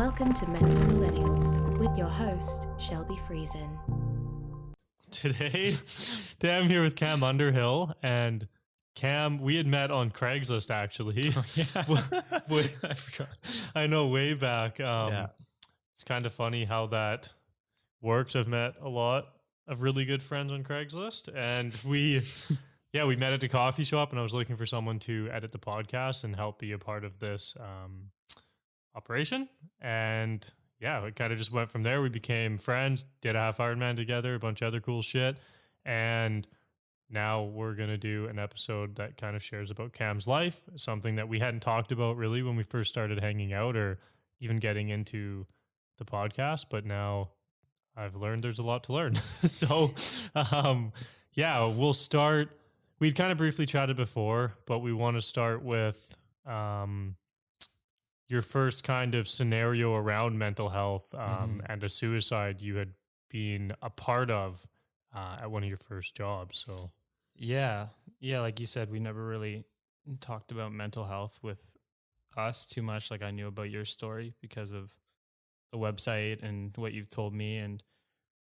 Welcome to Mental Millennials with your host, Shelby Friesen. Today I'm here with Cam Underhill, and Cam, we had met on Craigslist actually. Oh, yeah. I forgot. I know, way back. It's kind of funny how that works. I've met a lot of really good friends on Craigslist, and we met at the coffee shop, and I was looking for someone to edit the podcast and help be a part of this operation. And yeah, it kind of just went from there. We became friends, did a half Ironman together, a bunch of other cool shit. And now we're going to do an episode that kind of shares about Cam's life, something that we hadn't talked about really when we first started hanging out or even getting into the podcast. But now I've learned there's a lot to learn. So, we'll start. We'd kind of briefly chatted before, but we want to start with your first kind of scenario around mental health and a suicide you had been a part of at one of your first jobs. So Yeah, like you said, we never really talked about mental health with us too much. Like I knew about your story because of the website and what you've told me. And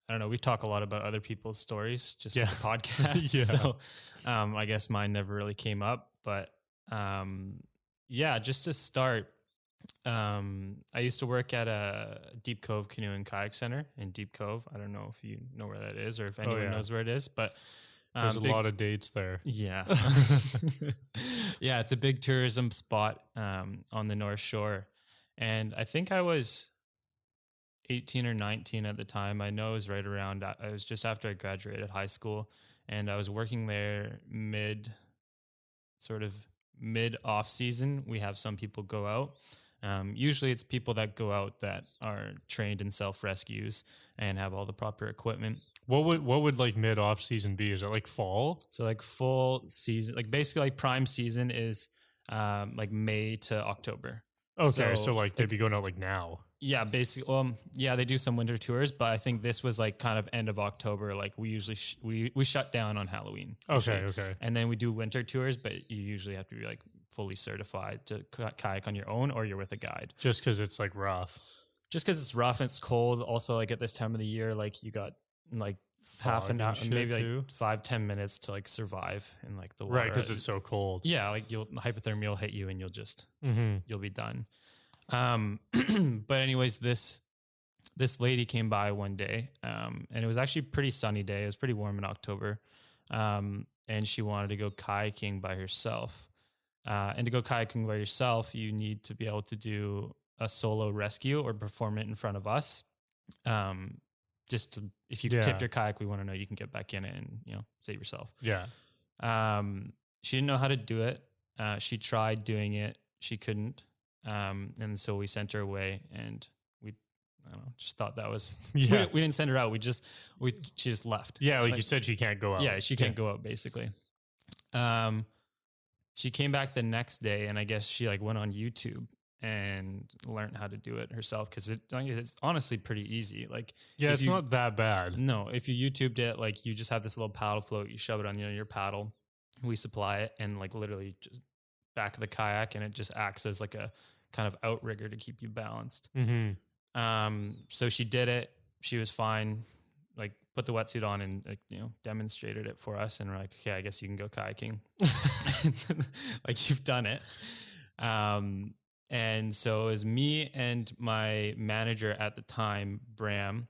I don't know, we talk a lot about other people's stories just with the podcast. So I guess mine never really came up. But just to start, I used to work at a Deep Cove Canoe and Kayak Center in Deep Cove. I don't know if you know where that is or if anyone knows where it is, but there's a lot of dates there. Yeah. Yeah, it's a big tourism spot on the North Shore. And I think I was 18 or 19 at the time. I know it was right around, I was just after I graduated high school, and I was working there mid off season. We have some people go out. Usually it's people that go out that are trained in self-rescues and have all the proper equipment. What would like mid off season be? Is it like fall? So like full season, like basically like prime season is like May to October. Okay, so like they'd be going out like now. Yeah, basically. They do some winter tours, but I think this was like kind of end of October. Like we usually we shut down on Halloween. Okay. And then we do winter tours, but you usually have to be like fully certified to kayak on your own, or you're with a guide. Just because it's like rough. Just because it's rough and it's cold. Also, like at this time of the year, like you got like half an hour, maybe like 5-10 minutes to like survive in like the water. Right, because it's so cold. Yeah, like hypothermia will hit you and you'll just you'll be done. But anyways, this lady came by one day, and it was actually a pretty sunny day. It was pretty warm in October, and she wanted to go kayaking by herself. And to go kayaking by yourself, you need to be able to do a solo rescue or perform it in front of us. If you tip your kayak, we want to know you can get back in it and save yourself. Yeah. She didn't know how to do it. She tried doing it. She couldn't. And so we sent her away, and we just thought that was, we didn't send her out. She just left. Yeah. Like you said, she can't go out. Yeah. She can't go out basically. She came back the next day, and I guess she like went on YouTube and learned how to do it herself. Cause it's honestly pretty easy. Like, it's not that bad. No, if you YouTubed it, like you just have this little paddle float, you shove it on your paddle, we supply it, and like literally just back of the kayak, and it just acts as like a kind of outrigger to keep you balanced. So she did it. She was fine. Like put the wetsuit on and demonstrated it for us, and we're like, okay, I guess you can go kayaking. Like you've done it. And so it was me and my manager at the time, Bram,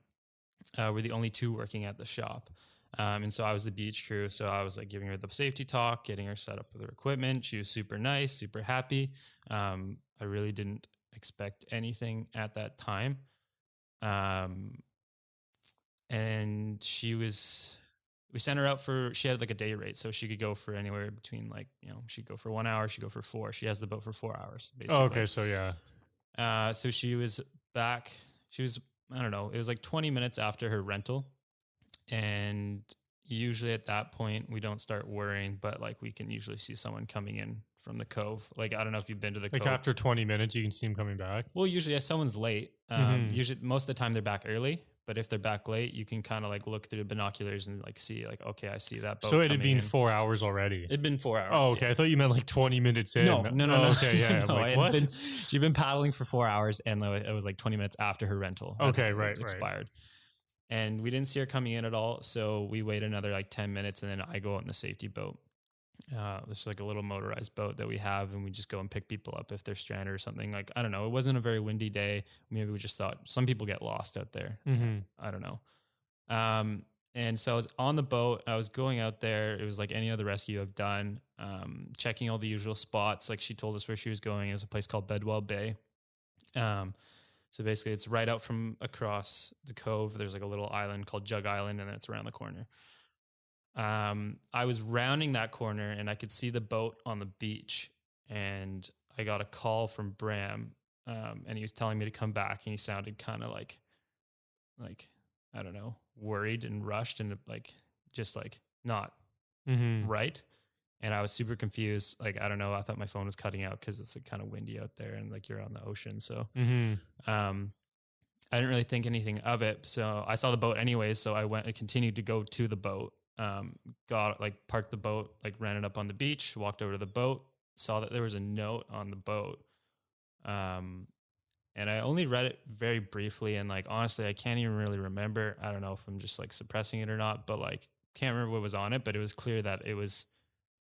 were the only two working at the shop. And so I was the beach crew. So I was like giving her the safety talk, getting her set up with her equipment. She was super nice, super happy. I really didn't expect anything at that time. And we sent her out she had like a day rate. So she could go for anywhere between she'd go for 1 hour, she'd go for 4. She has the boat for 4 hours, basically. Oh, okay. So yeah. So she was back. I don't know, it was like 20 minutes after her rental. And usually at that point, we don't start worrying, but like we can usually see someone coming in from the cove. Like, I don't know if you've been to the cove. Like after 20 minutes, you can see them coming back. Well, usually if someone's late, usually most of the time they're back early, But if they're back late, you can kind of like look through the binoculars and like see like, okay, I see that boat. So it had coming been in. 4 hours already. It'd been 4 hours. Oh, okay. Yeah. I thought you meant like 20 minutes in. No. Okay, yeah. No, I'm like, what? She'd been paddling for 4 hours, and it was like 20 minutes after her rental. Okay, right. Expired. And we didn't see her coming in at all. So we wait another like 10 minutes, and then I go out in the safety boat. This is like a little motorized boat that we have, and we just go and pick people up if they're stranded or something. Like, I don't know. It wasn't a very windy day. Maybe we just thought some people get lost out there. Mm-hmm. I don't know. And so I was on the boat. I was going out there. It was like any other rescue I've done, checking all the usual spots. Like she told us where she was going. It was a place called Bedwell Bay. So basically it's right out from across the cove. There's like a little island called Jug Island, and then it's around the corner. I was rounding that corner and I could see the boat on the beach, and I got a call from Bram, and he was telling me to come back, and he sounded kind of like, I don't know, worried and rushed and like, just like not right. And I was super confused. Like, I don't know. I thought my phone was cutting out because it's like kind of windy out there and like you're on the ocean. So, I didn't really think anything of it. So I saw the boat anyways. So I went and continued to go to the boat. Parked the boat, like ran it up on the beach, walked over to the boat, saw that there was a note on the boat. And I only read it very briefly. And like, honestly, I can't even really remember. I don't know if I'm just like suppressing it or not, but like, can't remember what was on it, but it was clear that it was,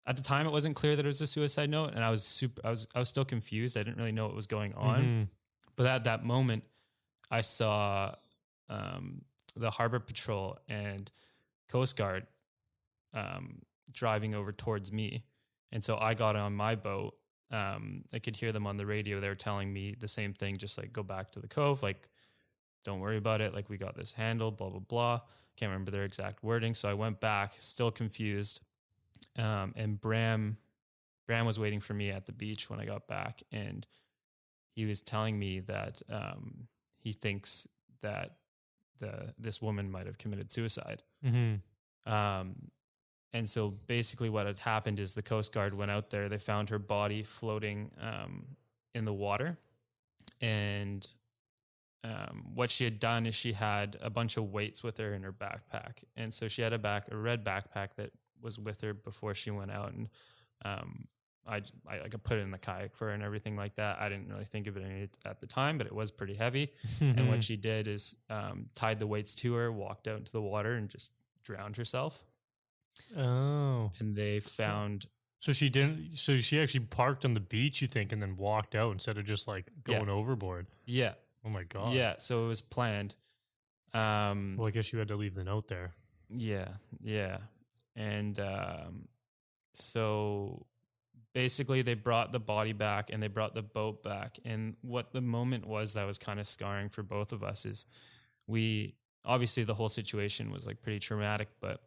at the time, it wasn't clear that it was a suicide note. And I was still confused. I didn't really know what was going on. But at that moment, I saw the Harbor Patrol and Coast Guard driving over towards me. And so I got on my boat. I could hear them on the radio. They were telling me the same thing, just like, go back to the cove. Like, don't worry about it. Like, we got this handled, blah, blah, blah. Can't remember their exact wording. So I went back, still confused. And Bram was waiting for me at the beach when I got back. And he was telling me that he thinks that this woman might have committed suicide. And so basically what had happened is the Coast Guard went out there. They found her body floating in the water. And what she had done is she had a bunch of weights with her in her backpack. And so she had a red backpack that was with her before she went out. And I put it in the kayak for her and everything like that. I didn't really think of it at the time, but it was pretty heavy. And what she did is tied the weights to her, walked out into the water, and just drowned herself. Oh. And they found... So she actually parked on the beach, you think, and then walked out instead of just like going overboard. Yeah. Oh my God. Yeah. So it was planned. Well, I guess you had to leave the note there. Yeah. Yeah. And so basically they brought the body back and they brought the boat back. And what the moment was that was kind of scarring for both of us is obviously the whole situation was like pretty traumatic, but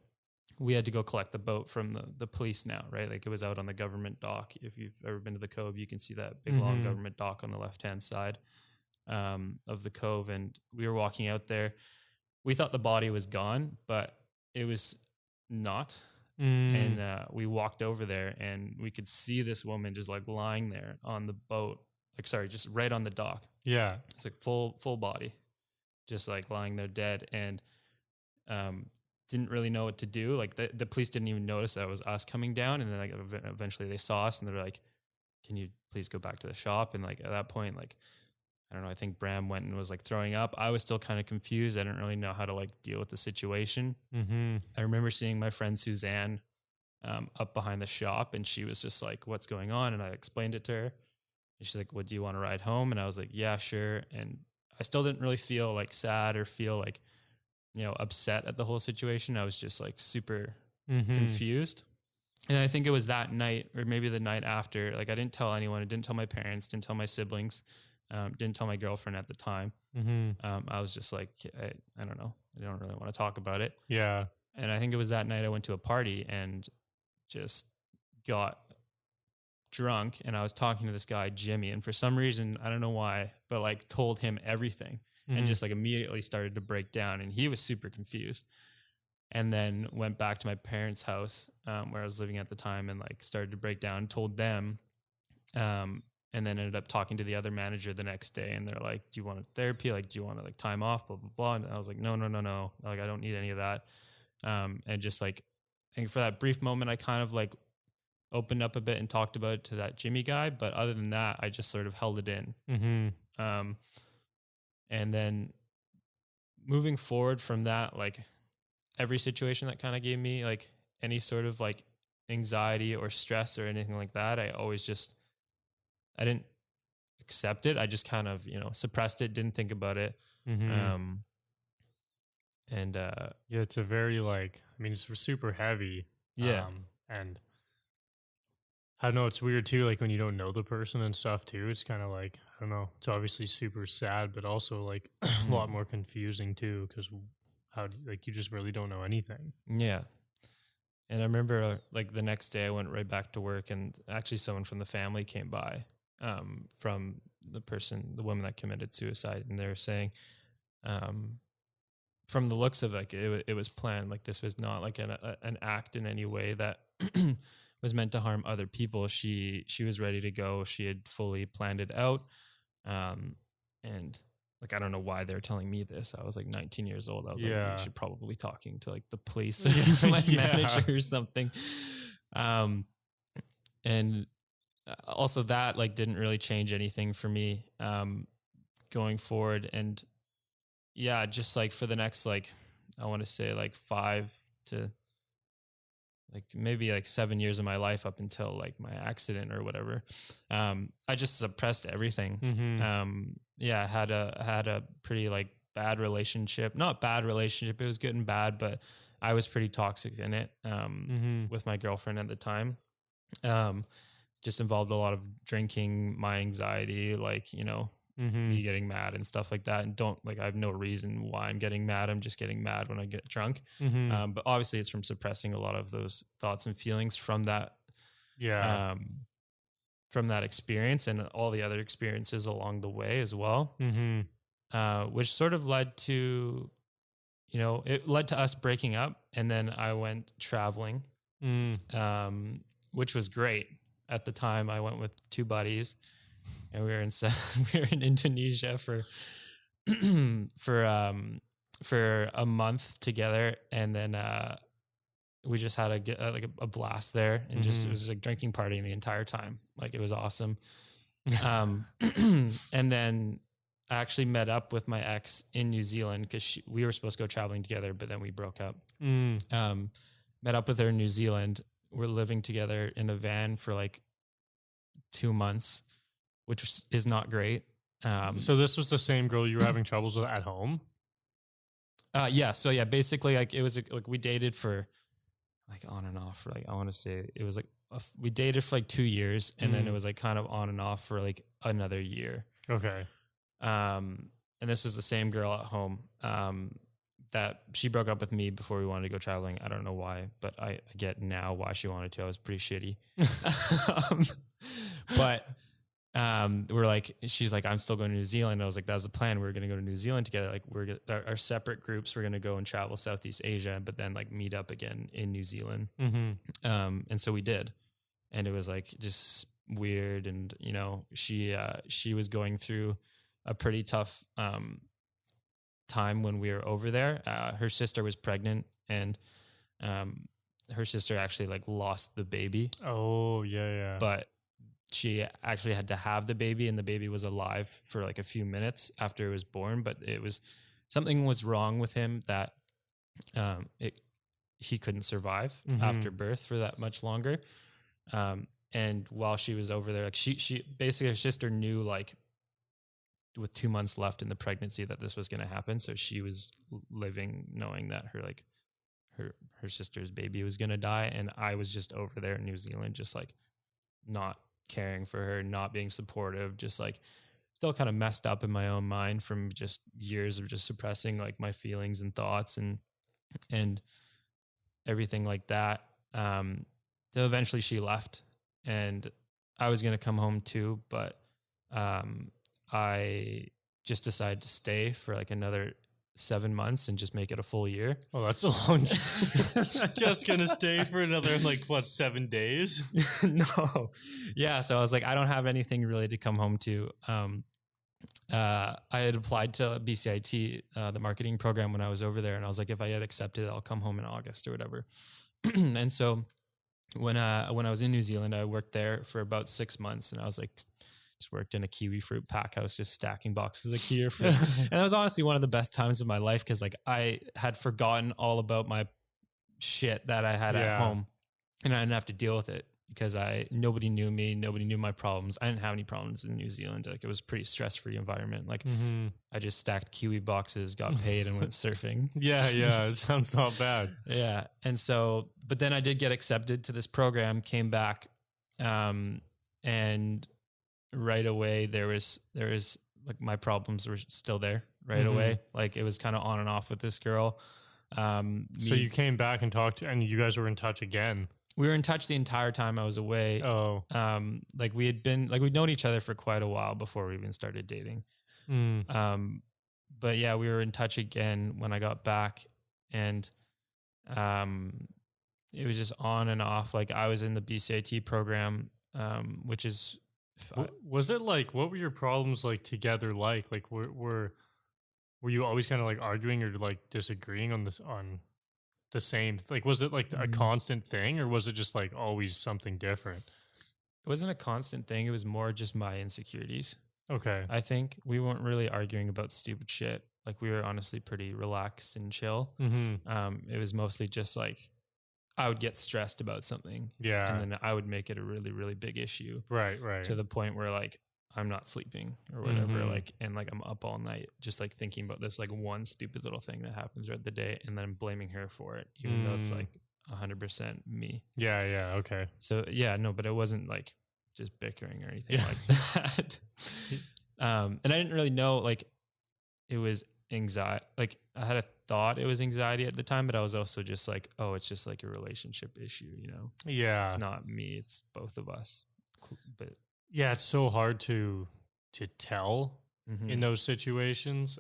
we had to go collect the boat from the police now, right? Like, it was out on the government dock. If you've ever been to the cove, you can see that big long government dock on the left-hand side of the cove. And we were walking out there. We thought the body was gone, but it was not. And we walked over there and we could see this woman just like lying there on the boat, just right on the dock. Yeah. It's like full body, just like lying there dead. And didn't really know what to do. Like, the police didn't even notice that it was us coming down. And then like eventually they saw us and they're like, can you please go back to the shop? And like, at that point, like, I don't know, I think Bram went and was like throwing up. I was still kind of confused. I didn't really know how to like deal with the situation. I remember seeing my friend Suzanne up behind the shop, and she was just like, what's going on? And I explained it to her. And she's like, what, do you want to ride home? And I was like, yeah, sure. And I still didn't really feel like sad or feel like, upset at the whole situation. I was just like super confused. And I think it was that night, or maybe the night after, like, I didn't tell anyone. I didn't tell my parents, didn't tell my siblings, didn't tell my girlfriend at the time. I was just like, I don't know. I don't really want to talk about it. Yeah. And I think it was that night I went to a party and just got drunk, and I was talking to this guy, Jimmy, and for some reason, I don't know why, but like told him everything. And just like immediately started to break down, and he was super confused. And then went back to my parents' house where I was living at the time, and like started to break down, told them. and then ended up talking to the other manager the next day, and they're like, do you want therapy? Like, do you want to like time off, blah, blah, blah. And I was like, no. Like, I don't need any of that. And just like, I think for that brief moment, I kind of like opened up a bit and talked about it to that Jimmy guy. But other than that, I just sort of held it in. And then moving forward from that, like every situation that kind of gave me like any sort of like anxiety or stress or anything like that, I didn't accept it. I just kind of, suppressed it, didn't think about it. And yeah, it's a very like, I mean, it's super heavy. Yeah. And I don't know, it's weird too, like when you don't know the person and stuff too, it's kind of like, I don't know, it's obviously super sad, but also like a lot more confusing too, because like you just really don't know anything. Yeah. And I remember like the next day I went right back to work, and actually someone from the family came by, from the woman that committed suicide. And they were saying, from the looks of like, it was planned. Like this was not like an act in any way that was meant to harm other people. She was ready to go. She had fully planned it out. And like, I don't know why they're telling me this. I was like 19 years old. I was like, you should probably be talking to like the police or my manager or something. And also that like didn't really change anything for me, going forward. And yeah, just like for the next, like, I want to say like 5 to like maybe like 7 years of my life up until like my accident or whatever. I just suppressed everything. I had a pretty like bad relationship, not bad relationship. It was good and bad, but I was pretty toxic in it, with my girlfriend at the time. Just involved a lot of drinking, my anxiety, like, me getting mad and stuff like that. And I have no reason why I'm getting mad. I'm just getting mad when I get drunk. But obviously it's from suppressing a lot of those thoughts and feelings from that, from that experience and all the other experiences along the way as well. Which sort of led to, it led to us breaking up, and then I went traveling, which was great. At the time I went with 2 buddies, and we were in Indonesia for a month together. And then, we just had a blast there, and just, it was like drinking partying the entire time. Like, it was awesome. And then I actually met up with my ex in New Zealand, because we were supposed to go traveling together, but then we broke up. Met up with her in New Zealand. We're living together in a van for like 2 months, which is not great. So this was the same girl you were having troubles with at home? Yeah. So yeah, basically like it was like we dated for like on and off for like, I want to say it was like, we dated for like 2 years, and then it was like kind of on and off for like another year. Okay. And this was the same girl at home, that she broke up with me before we wanted to go traveling. I don't know why, but I get now why she wanted to. I was pretty shitty. But we're like, she's like, I'm still going to New Zealand. I was like, that's the plan. We're going to go to New Zealand together. Like, our separate groups. We're going to go and travel Southeast Asia, but then like meet up again in New Zealand. And so we did, and it was like just weird. And she was going through a pretty tough time when we were over there. Her sister was pregnant, and her sister actually like lost the baby. Oh yeah. But she actually had to have the baby, and the baby was alive for like a few minutes after it was born. But something was wrong with him that he couldn't survive after birth for that much longer. And while she was over there, like she basically, her sister knew like with 2 months left in the pregnancy that this was going to happen. So she was living knowing that her sister's baby was going to die. And I was just over there in New Zealand, just like not caring for her, not being supportive, just like still kind of messed up in my own mind from just years of just suppressing like my feelings and thoughts and everything like that. So eventually she left, and I was going to come home too, but I just decided to stay for like another 7 months and just make it a full year. Oh, that's a long just gonna stay for another, like, what, 7 days? No. Yeah. So I was like, I don't have anything really to come home to. I had applied to BCIT, the marketing program, when I was over there. And I was like, if I get accepted, I'll come home in August or whatever. And so when I was in New Zealand, I worked there for about 6 months, and I was like, just worked in a kiwi fruit pack house, just stacking boxes of kiwi fruit. And that was honestly one of the best times of my life, because like I had forgotten all about my shit that I had at home, and I didn't have to deal with it because nobody knew me, nobody knew my problems. I didn't have any problems in New Zealand. Like, it was a pretty stress-free environment. Like, I just stacked kiwi boxes, got paid, and went surfing. Yeah, it sounds not bad. Yeah. And so, but then I did get accepted to this program, came back, and right away there was like, my problems were still there right away. Like, it was kind of on and off with this girl. So you came back and talked, and you guys were in touch again. We were in touch the entire time I was away. Oh. Like, we'd known each other for quite a while before we even started dating. But yeah, we were in touch again when I got back, and it was just on and off. Like, I was in the BCIT program, which is... Was it like, what were your problems like together? Like were you always kind of like arguing or like disagreeing on the same, like, was it like a constant thing, or was it just like always something different? It wasn't a constant thing. It was more just my insecurities. Okay. I think we weren't really arguing about stupid shit. Like, we were honestly pretty relaxed and chill. It was mostly just like, I would get stressed about something. Yeah. And then I would make it a really, really big issue. Right. To the point where like, I'm not sleeping or whatever. Like, and like, I'm up all night just like thinking about this like one stupid little thing that happens throughout the day, and then I'm blaming her for it, even though it's like 100% me. Yeah. Okay. So yeah, no, but it wasn't like just bickering or anything like that. And I didn't really know, like, it was anxiety. Like, I had a thought it was anxiety at the time, but I was also just like, oh, it's just like a relationship issue, you know? Yeah. It's not me, it's both of us. But yeah, it's so hard to tell in those situations.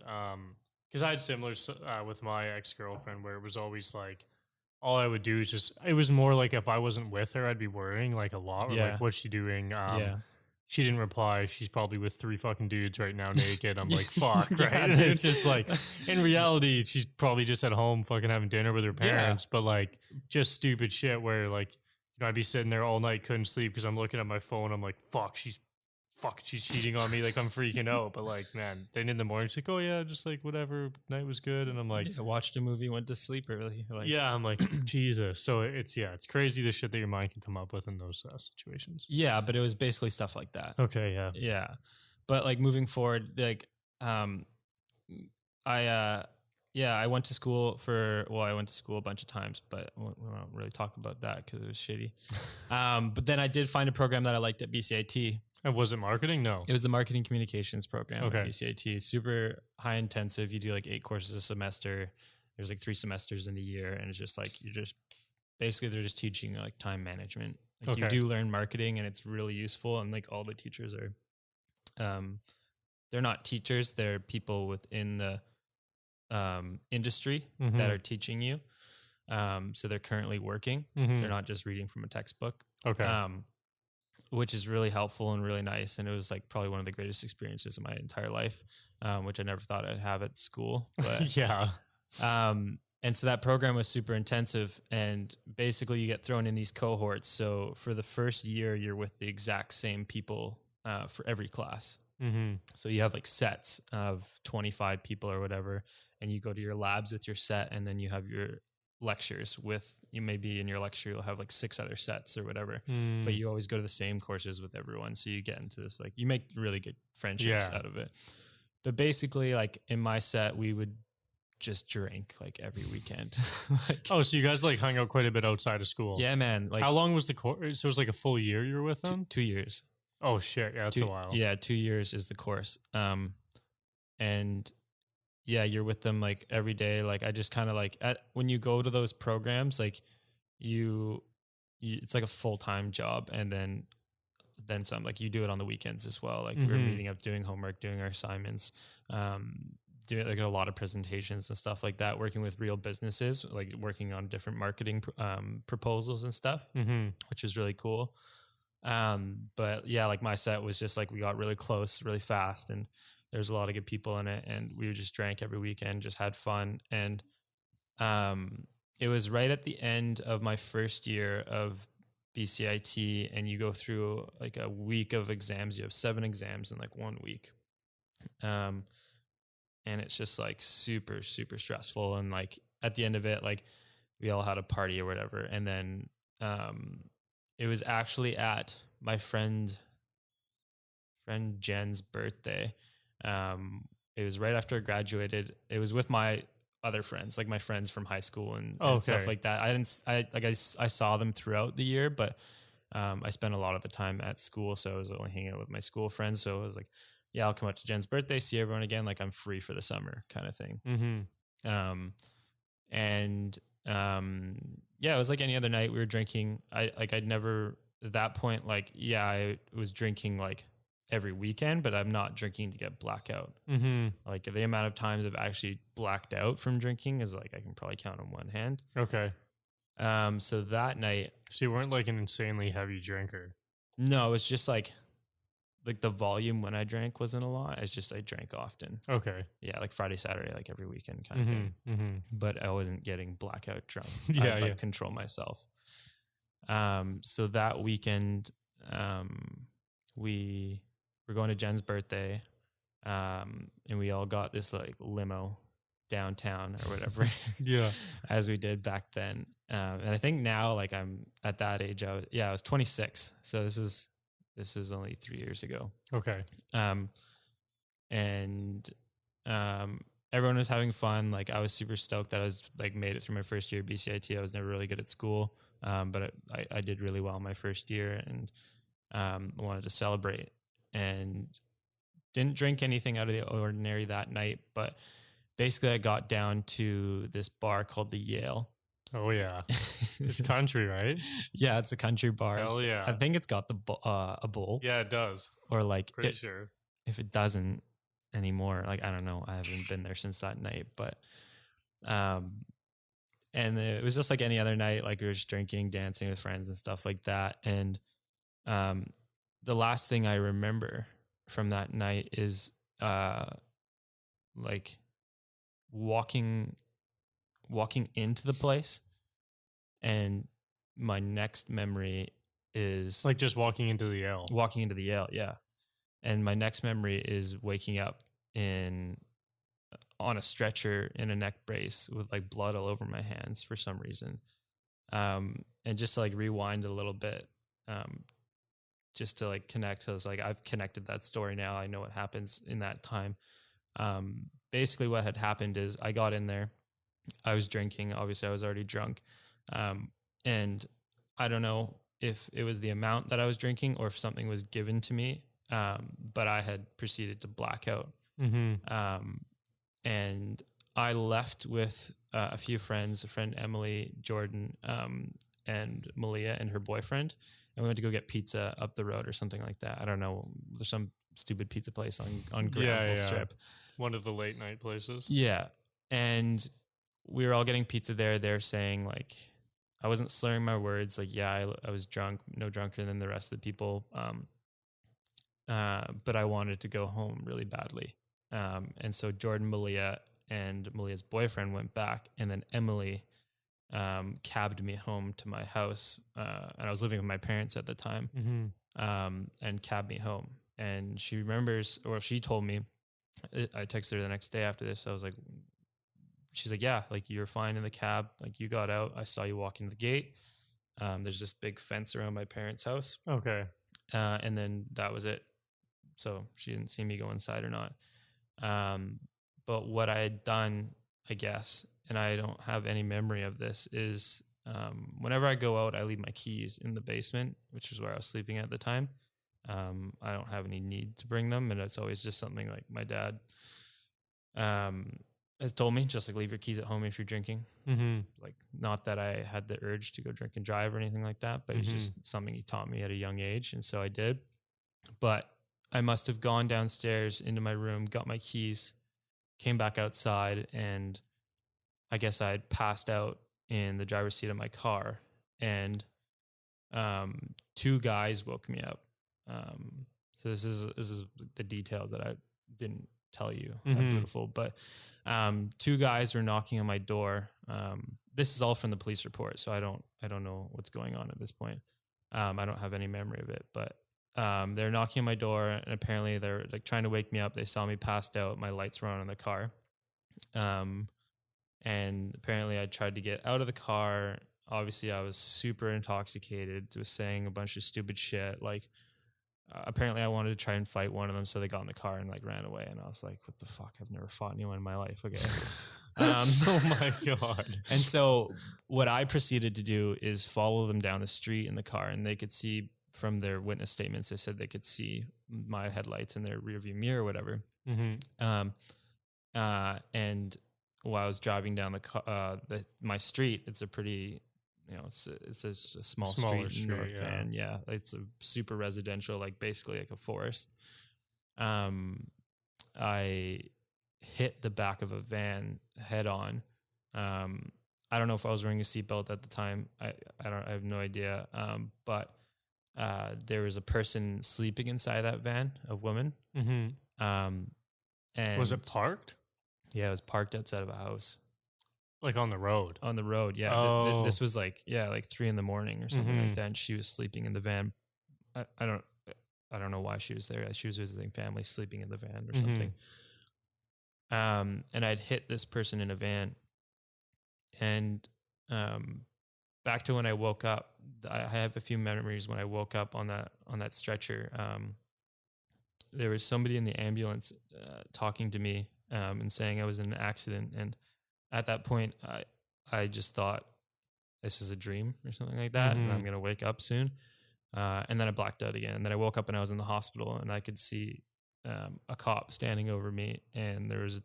Because I had similar with my ex-girlfriend, where it was always like, all I would do is just, it was more like, if I wasn't with her, I'd be worrying like a lot. Or like, what's she doing? She didn't reply. She's probably with 3 fucking dudes right now naked. I'm like, fuck, right? And it's just like, in reality, she's probably just at home fucking having dinner with her parents, but like, just stupid shit where like, you know, I'd be sitting there all night, couldn't sleep because I'm looking at my phone. I'm like, she's cheating on me. Like, I'm freaking out. But like, man, then in the morning, she's like, oh yeah, just like whatever, night was good. And I'm like, watched a movie, went to sleep early. Like, yeah, I'm like, Jesus. So it's crazy the shit that your mind can come up with in those situations. Yeah, but it was basically stuff like that. Okay, yeah. Yeah. But like, moving forward, like, I went to school I went to school a bunch of times, but we won't really talk about that because it was shitty. But then I did find a program that I liked at BCIT. And was it marketing? No. It was the marketing communications program at BCIT. Super high intensive. You do like 8 courses a semester. There's like 3 semesters in the year. And it's just like, basically they're just teaching like time management. Like, you do learn marketing, and it's really useful. And like, all the teachers are, they're not teachers. They're people within the industry that are teaching you. So they're currently working. They're not just reading from a textbook. Okay. Which is really helpful and really nice. And it was like probably one of the greatest experiences of my entire life, which I never thought I'd have at school. But yeah. And so that program was super intensive, and basically you get thrown in these cohorts. So for the first year, you're with the exact same people for every class. So you have like sets of 25 people or whatever, and you go to your labs with your set, and then you have your lectures with, you maybe in your lecture you'll have like 6 other sets or whatever, but you always go to the same courses with everyone. So you get into this, like, you make really good friendships out of it. But basically, like, in my set, we would just drink like every weekend. Like, oh, so you guys like hung out quite a bit outside of school? Yeah, man. Like, how long was the course? So it was like a full year you were with them? 2 years. Oh shit, yeah, that's a while. Yeah, 2 years is the course. And yeah, you're with them like every day. Like, I just kind of like, when you go to those programs, like you it's like a full-time job, and then some. Like, you do it on the weekends as well. Like, we were meeting up, doing homework, doing our assignments, doing like a lot of presentations and stuff like that, working with real businesses, like working on different marketing proposals and stuff, which is really cool. But yeah, like my set was just like we got really close really fast, and there's a lot of good people in it, and we just drank every weekend, just had fun. And it was right at the end of my first year of BCIT, and you go through like a week of exams. You have 7 exams in like 1 week. And it's just like super, super stressful. And like at the end of it, like we all had a party or whatever. And then it was actually at my friend Jen's birthday. It was right after I graduated. It was with my other friends, like my friends from high school and stuff like that. I saw them throughout the year, but I spent a lot of the time at school. So I was only hanging out with my school friends. So I was like, yeah, I'll come out to Jen's birthday, see everyone again. Like I'm free for the summer kind of thing. Yeah, it was like any other night we were drinking. I'd never at that point, like, yeah, I was drinking like every weekend, but I'm not drinking to get blackout. Like the amount of times I've actually blacked out from drinking is like, I can probably count on one hand. Okay. So that night. So you weren't like an insanely heavy drinker? No, it was just like the volume when I drank wasn't a lot. It's just I drank often. Okay. Yeah, like Friday, Saturday, like every weekend kind of thing. But I wasn't getting blackout drunk. I'd control myself. So that weekend, we were going to Jen's birthday, and we all got this like limo downtown or whatever. As we did back then. And I think now, like I'm at that age, I was 26. So this was only 3 years ago. Okay. Everyone was having fun. Like I was super stoked that I was like made it through my first year of BCIT. I was never really good at school. But I did really well my first year, and wanted to celebrate, and didn't drink anything out of the ordinary that night. But basically I got down to this bar called the Yale. Oh yeah. It's country, right? Yeah, it's a country bar. Hell yeah. I think it's got a bowl. Yeah, it does. Or like pretty sure. If it doesn't anymore, like I don't know. I haven't been there since that night, but and it was just like any other night. Like we were just drinking, dancing with friends and stuff like that. And the last thing I remember from that night is like walking into the place, and my next memory is like just walking into the Yale. Yeah. And my next memory is waking up on a stretcher in a neck brace with like blood all over my hands for some reason. And just to like rewind a little bit, just to like connect. I was like, I've connected that story now. I know what happens in that time. Basically what had happened is I got in there. I was drinking. Obviously I was already drunk. And I don't know if it was the amount that I was drinking or if something was given to me. But I had proceeded to black out. And I left with a few friends, a friend Emily, Jordan, and Malia and her boyfriend. And we went to go get pizza up the road or something like that. I don't know. There's some stupid pizza place on Granville Strip. One of the late night places. Yeah. And we were all getting pizza there. They're saying like, I wasn't slurring my words. Like, yeah, I was drunk, no drunker than the rest of the people. But I wanted to go home really badly. And so Jordan, Malia, and Malia's boyfriend went back, and then Emily cabbed me home to my house. And I was living with my parents at the time, and cabbed me home. And she remembers, or she told me, I texted her the next day after this. I was like, she's like, yeah, like you're fine in the cab. Like you got out. I saw you walk into the gate. There's this big fence around my parents' house. Okay. And then that was it. So she didn't see me go inside or not. But what I had done, I guess, and I don't have any memory of this, is whenever I go out, I leave my keys in the basement, which is where I was sleeping at the time. I don't have any need to bring them. And it's always just something like my dad has told me, just like leave your keys at home if you're drinking. Like, not that I had the urge to go drink and drive or anything like that, but it's just something he taught me at a young age. And so I did. But I must have gone downstairs into my room, got my keys, came back outside, and I guess I had passed out in the driver's seat of my car, and two guys woke me up. So this is the details that I didn't tell you. Beautiful, but two guys were knocking on my door. This is all from the police report, so I don't know what's going on at this point. I don't have any memory of it, but they're knocking on my door, and apparently they're like trying to wake me up. They saw me passed out. My lights were on in the car. And apparently I tried to get out of the car. Obviously I was super intoxicated, was saying a bunch of stupid shit. Like, apparently I wanted to try and fight one of them. So they got in the car and like ran away. And I was like, what the fuck? I've never fought anyone in my life. Okay. Oh my God. And so what I proceeded to do is follow them down the street in the car, and they could see from their witness statements, they said they could see my headlights in their rearview mirror or whatever. And while I was driving down my street, it's a pretty, it's a smaller street in North Van. Yeah, it's a super residential, like basically like a forest. I hit the back of a van head on. I don't know if I was wearing a seatbelt at the time. I have no idea. But there was a person sleeping inside that van, a woman. And was it parked? Yeah, it was parked outside of a house. Like on the road? On the road, yeah. Oh. This was like 3 a.m. or something like that. And she was sleeping in the van. I don't know why she was there. She was visiting family, sleeping in the van or something. And I'd hit this person in a van. And back to when I woke up, I have a few memories when I woke up on that stretcher. There was somebody in the ambulance talking to me and saying I was in an accident. And at that point, I just thought this is a dream or something like that, and I'm going to wake up soon. And then I blacked out again. And then I woke up and I was in the hospital, and I could see a cop standing over me, and there was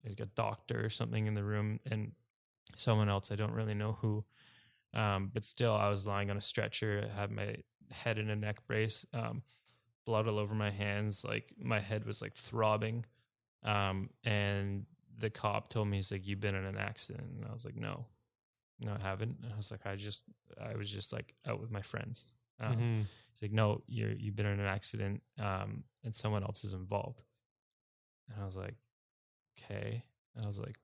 like a doctor or something in the room, and someone else, I don't really know who. But still, I was lying on a stretcher. I had my head in a neck brace, blood all over my hands. Like my head was like throbbing. And the cop told me, he's like, "You've been in an accident." And I was like, no, I haven't. And I was like, I was just like out with my friends. He's like, "No, you've been in an accident, and someone else is involved." And I was like, okay. And I was like,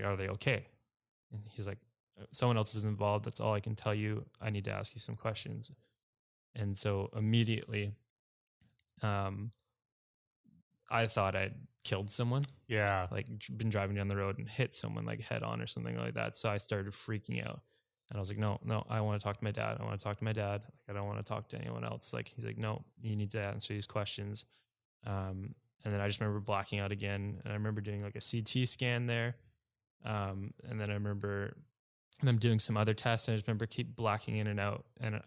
are they okay? And he's like, "Someone else is involved. That's all I can tell you. I need to ask you some questions." And so immediately, I thought I'd killed someone. Yeah. Like been driving down the road and hit someone like head on or something like that. So I started freaking out, and I was like, no, I want to talk to my dad. I want to talk to my dad. Like, I don't want to talk to anyone else. Like, he's like, "No, you need to answer these questions." And then I just remember blacking out again. And I remember doing like a CT scan there. And then I remember them doing some other tests. And I just remember keep blacking in and out. And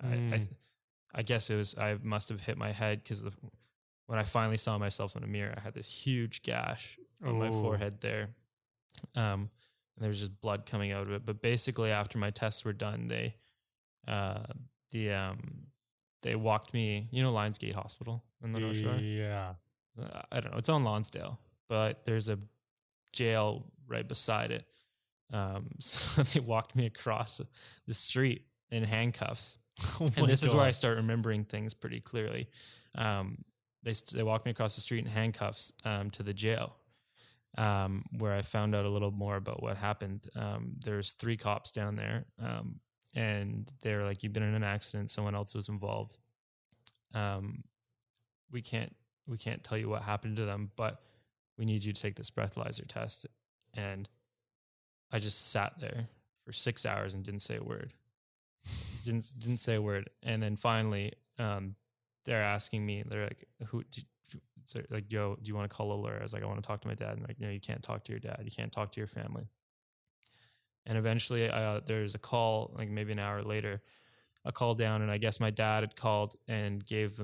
I guess I must have hit my head, because when I finally saw myself in a mirror, I had this huge gash on my forehead there. And there was just blood coming out of it. But basically, after my tests were done, they walked me, Lionsgate Hospital in the North Shore? Yeah. I don't know. It's on Lonsdale, but there's a jail right beside it. So they walked me across the street in handcuffs. And this is where I start remembering things pretty clearly. They walked me across the street in handcuffs to the jail, where I found out a little more about what happened. There's 3 cops down there, and they're like, "You've been in an accident. Someone else was involved. We can't tell you what happened to them, but we need you to take this breathalyzer test." And I just sat there for 6 hours and didn't say a word. Didn't say a word. And then finally, they're asking me, they're like, "Yo, do you want to call a lawyer?" I was like, "I want to talk to my dad." And like, "No, you can't talk to your dad. You can't talk to your family." And eventually there's a call, like maybe an hour later, a call down. And I guess my dad had called and gave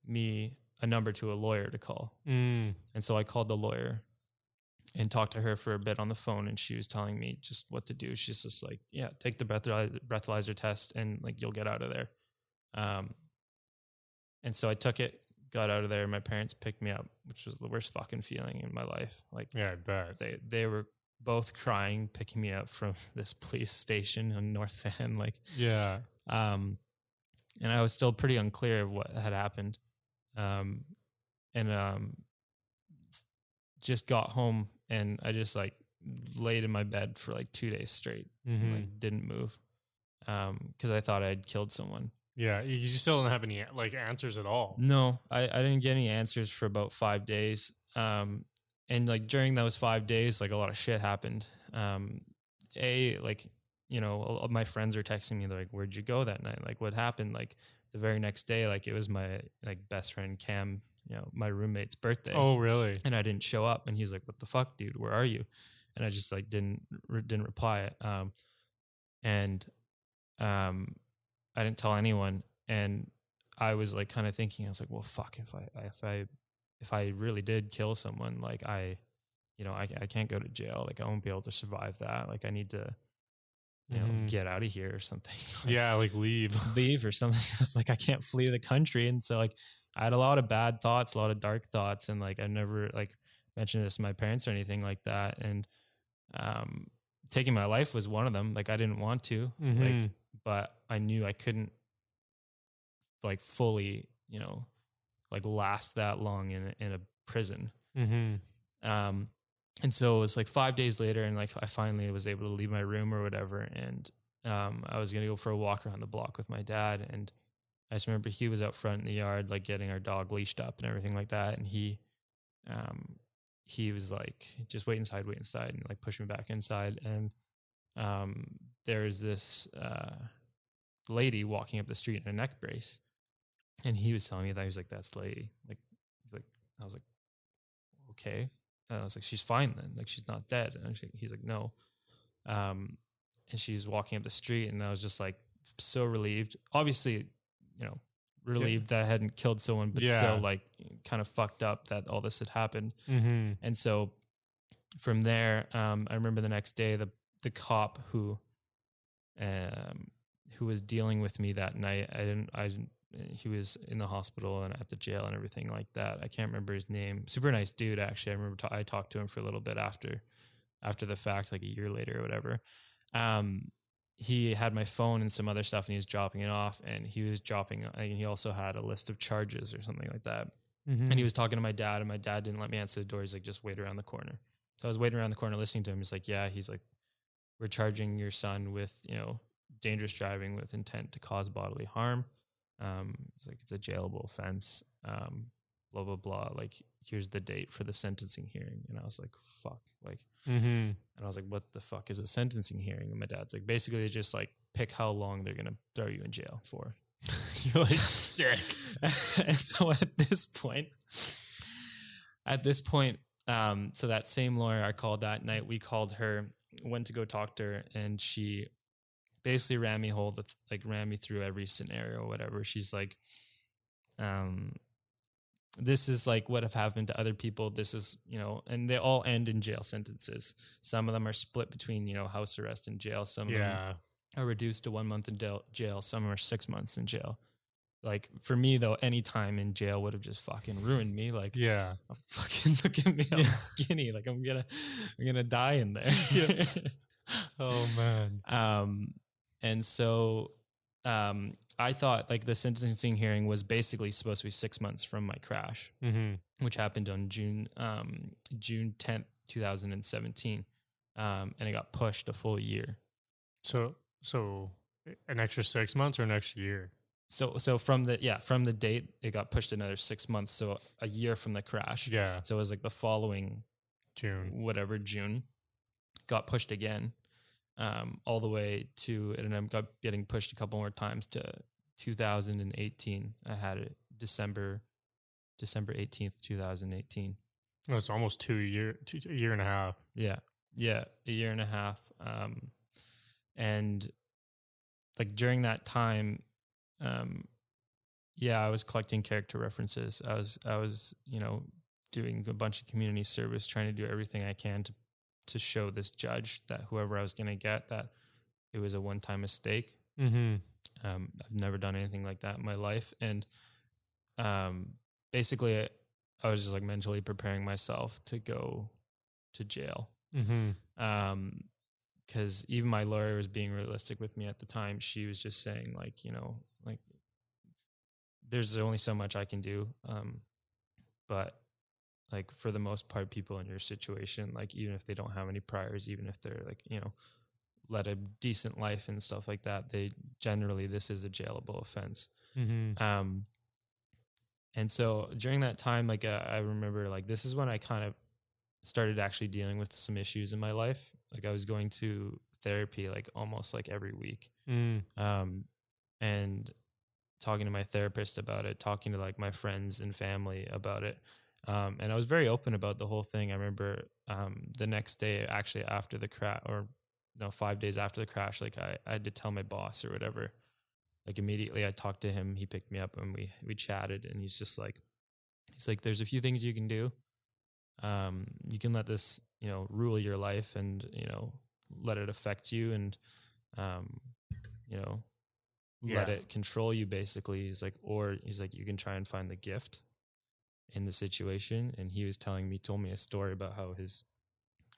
me a number to a lawyer to call. And so I called the lawyer and talked to her for a bit on the phone. And she was telling me just what to do. She's just like, "Yeah, take the breathalyzer test and like, you'll get out of there." And so I took it, got out of there, my parents picked me up, which was the worst fucking feeling in my life. Like, Yeah, I bet. they were both crying, picking me up from this police station in North Van. Like, Yeah. and I was still pretty unclear of what had happened. And just got home, and I just like laid in my bed for like 2 days straight, and, like, didn't move, because I thought I had killed someone. Yeah, you still don't have any like answers at all. No, I didn't get any answers for about 5 days. And like during those 5 days, like a lot of shit happened. Like, you know, all of my friends are texting me, they're like, "Where'd you go that night? Like, what happened?" Like the very next day, like it was my like best friend Cam, you know, my roommate's birthday. Oh, really? And I didn't show up, and he's like, "What the fuck, dude? Where are you?" And I just like didn't reply. And I didn't tell anyone. And I was like kind of thinking, I was like, well, fuck, if I really did kill someone, like I can't go to jail. Like I won't be able to survive that. Like I need to, you know, get out of here or something. Like, yeah, like leave or something. It's like I can't flee the country. And so like I had a lot of bad thoughts, a lot of dark thoughts, and like I never like mentioned this to my parents or anything like that. And taking my life was one of them. Like I didn't want to, like, but I knew I couldn't like fully, you know, like last that long in a prison. And so it was like 5 days later, and like I finally was able to leave my room or whatever. And I was gonna go for a walk around the block with my dad, and I just remember he was out front in the yard, like getting our dog leashed up and everything like that. And he was like, "Just wait inside," and like pushed me back inside. And there's this lady walking up the street in a neck brace, and he was telling me that. He was like, "That's the lady." Like, I was like, "Okay." And I was like, "She's fine then. Like, she's not dead." And he's like, "No." And she's walking up the street, and I was just like so relieved. Obviously, you know, relieved that I hadn't killed someone, but still like kind of fucked up that all this had happened. And so from there, I remember the next day, the cop who was dealing with me that night, he was in the hospital and at the jail and everything like that. I can't remember his name. Super nice dude, actually. I remember I talked to him for a little bit after the fact, like a year later or whatever. He had my phone and some other stuff, and he was dropping it off, and he also had a list of charges or something like that. And he was talking to my dad, and my dad didn't let me answer the door. He's like, "Just wait around the corner." So I was waiting around the corner listening to him. He's like, "Yeah," he's like, "We're charging your son with, you know, dangerous driving with intent to cause bodily harm." It's like, it's a jailable offense. Blah, blah, blah. Like, here's the date for the sentencing hearing. And I was like, fuck. Like, and I was like, what the fuck is a sentencing hearing? And my dad's like, basically they just like pick how long they're going to throw you in jail for. You're like, sick. And so at this point, so that same lawyer I called that night, we called her, went to go talk to her, and she basically ran me through every scenario or whatever. She's like, this is like what have happened to other people. This is, you know, and they all end in jail sentences. Some of them are split between, you know, house arrest and jail. Some of them are reduced to 1 month in jail. Some are 6 months in jail. Like for me though, any time in jail would have just fucking ruined me. Like, fucking look at me, I'm skinny. Like I'm gonna die in there. Oh man. And so I thought like the sentencing hearing was basically supposed to be 6 months from my crash, which happened on June 10th, 2017. And it got pushed a full year. So an extra 6 months or an extra year? So from the date, it got pushed another 6 months. So a year from the crash. Yeah. So it was like the following June, got pushed again. All the way to, and I got getting pushed a couple more times to 2018. I had it December 18th, 2018. Oh, it's almost a year and a half. Yeah, a year and a half. And like during that time, I was collecting character references. I was, you know, doing a bunch of community service, trying to do everything I can to show this judge that whoever I was going to get, that it was a one-time mistake. I've never done anything like that in my life. And basically I was just like mentally preparing myself to go to jail. Because even my lawyer was being realistic with me at the time. She was just saying like, you know, like there's only so much I can do. But like for the most part, people in your situation, like even if they don't have any priors, even if they're like, you know, led a decent life and stuff like that, they generally, this is a jailable offense. And so during that time, like I remember like this is when I kind of started actually dealing with some issues in my life. Like I was going to therapy like almost like every week. And talking to my therapist about it, talking to like my friends and family about it. And I was very open about the whole thing. I remember the next day, actually after the crash, or no, 5 days after the crash, like I had to tell my boss or whatever. Like immediately I talked to him, he picked me up and we chatted, and he's like, there's a few things you can do. You can let this, you know, rule your life and, you know, let it affect you and, you know, let it control you basically. He's like, you can try and find the gift in the situation. And he was told me a story about how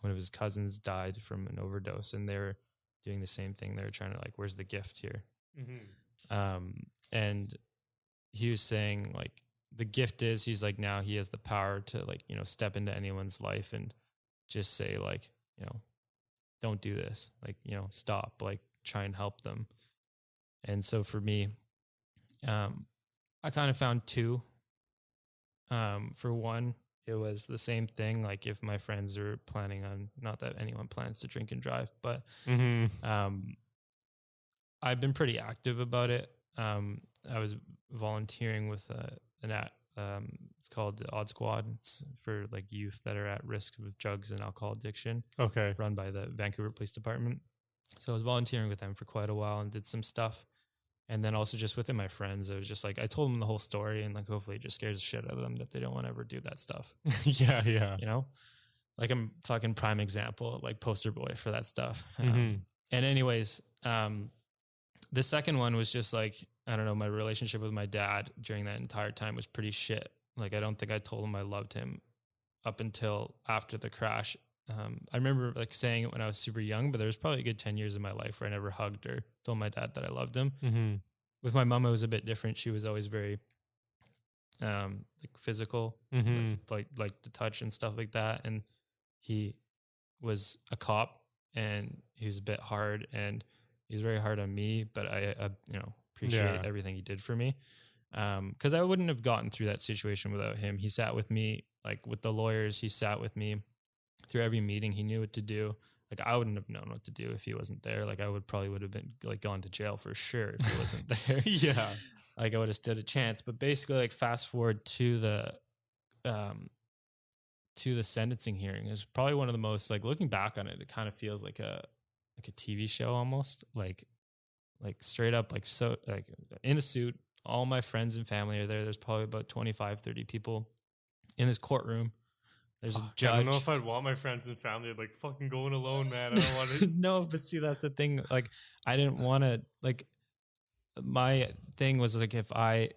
one of his cousins died from an overdose, and they were doing the same thing. They were trying to like, where's the gift here? And he was saying like, the gift is, he's like, now he has the power to like, you know, step into anyone's life and just say like, you know, don't do this, like, you know, stop, like try and help them. And so for me, I kind of found two. For one, it was the same thing. Like if my friends are planning on, not that anyone plans to drink and drive, but I've been pretty active about it. I was volunteering with it's called the Odd Squad. It's for like youth that are at risk of drugs and alcohol addiction. Okay. Run by the Vancouver Police Department. So I was volunteering with them for quite a while and did some stuff. And then also just within my friends, it was just like, I told them the whole story, and like, hopefully it just scares the shit out of them that they don't want to ever do that stuff. Yeah. You know, like I'm fucking prime example, like poster boy for that stuff. And anyways, the second one was just like, I don't know, my relationship with my dad during that entire time was pretty shit. Like, I don't think I told him I loved him up until after the crash. I remember like saying it when I was super young, but there was probably a good 10 years of my life where I never hugged or told my dad that I loved him. With my mom, it was a bit different. She was always very like physical, like the touch and stuff like that. And he was a cop, and he was a bit hard, and he was very hard on me, but I you know, appreciate everything he did for me. Cause I wouldn't have gotten through that situation without him. He sat with me, like with the lawyers, he sat with me through every meeting. He knew what to do. Like I wouldn't have known what to do if he wasn't there. Like I would have been like gone to jail for sure if he wasn't there. Yeah. Like I would have stood a chance. But basically, like fast forward to the sentencing hearing, is probably one of the most, like looking back on it, it kind of feels like a TV show almost, like straight up, like so, like in a suit. All my friends and family are there. There's probably about 25, 30 people in this courtroom. There's a judge. I don't know if I'd want my friends and family like fucking going alone, man. I don't want to. No, but see, that's the thing. Like, I didn't want to. Like, my thing was like, if I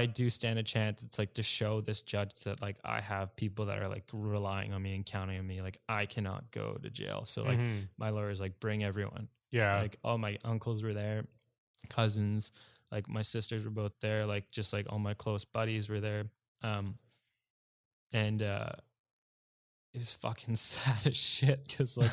do stand a chance, it's like to show this judge that like I have people that are like relying on me and counting on me. Like, I cannot go to jail. So like, my lawyer's like, bring everyone. Yeah. Like all my uncles were there, cousins, like my sisters were both there. Like just like all my close buddies were there. And it was fucking sad as shit, because like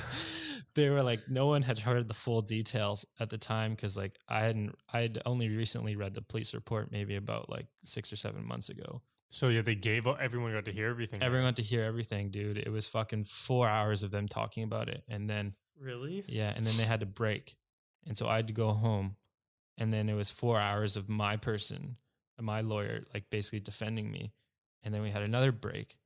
they were like, no one had heard the full details at the time, because like I'd only recently read the police report maybe about like 6 or 7 months ago. So yeah, they gave up, everyone got to hear everything. Everyone got to hear everything, dude. It was fucking 4 hours of them talking about it, and then really, yeah, and then they had to break, and so I had to go home, and then it was 4 hours of my lawyer, like basically defending me, and then we had another break.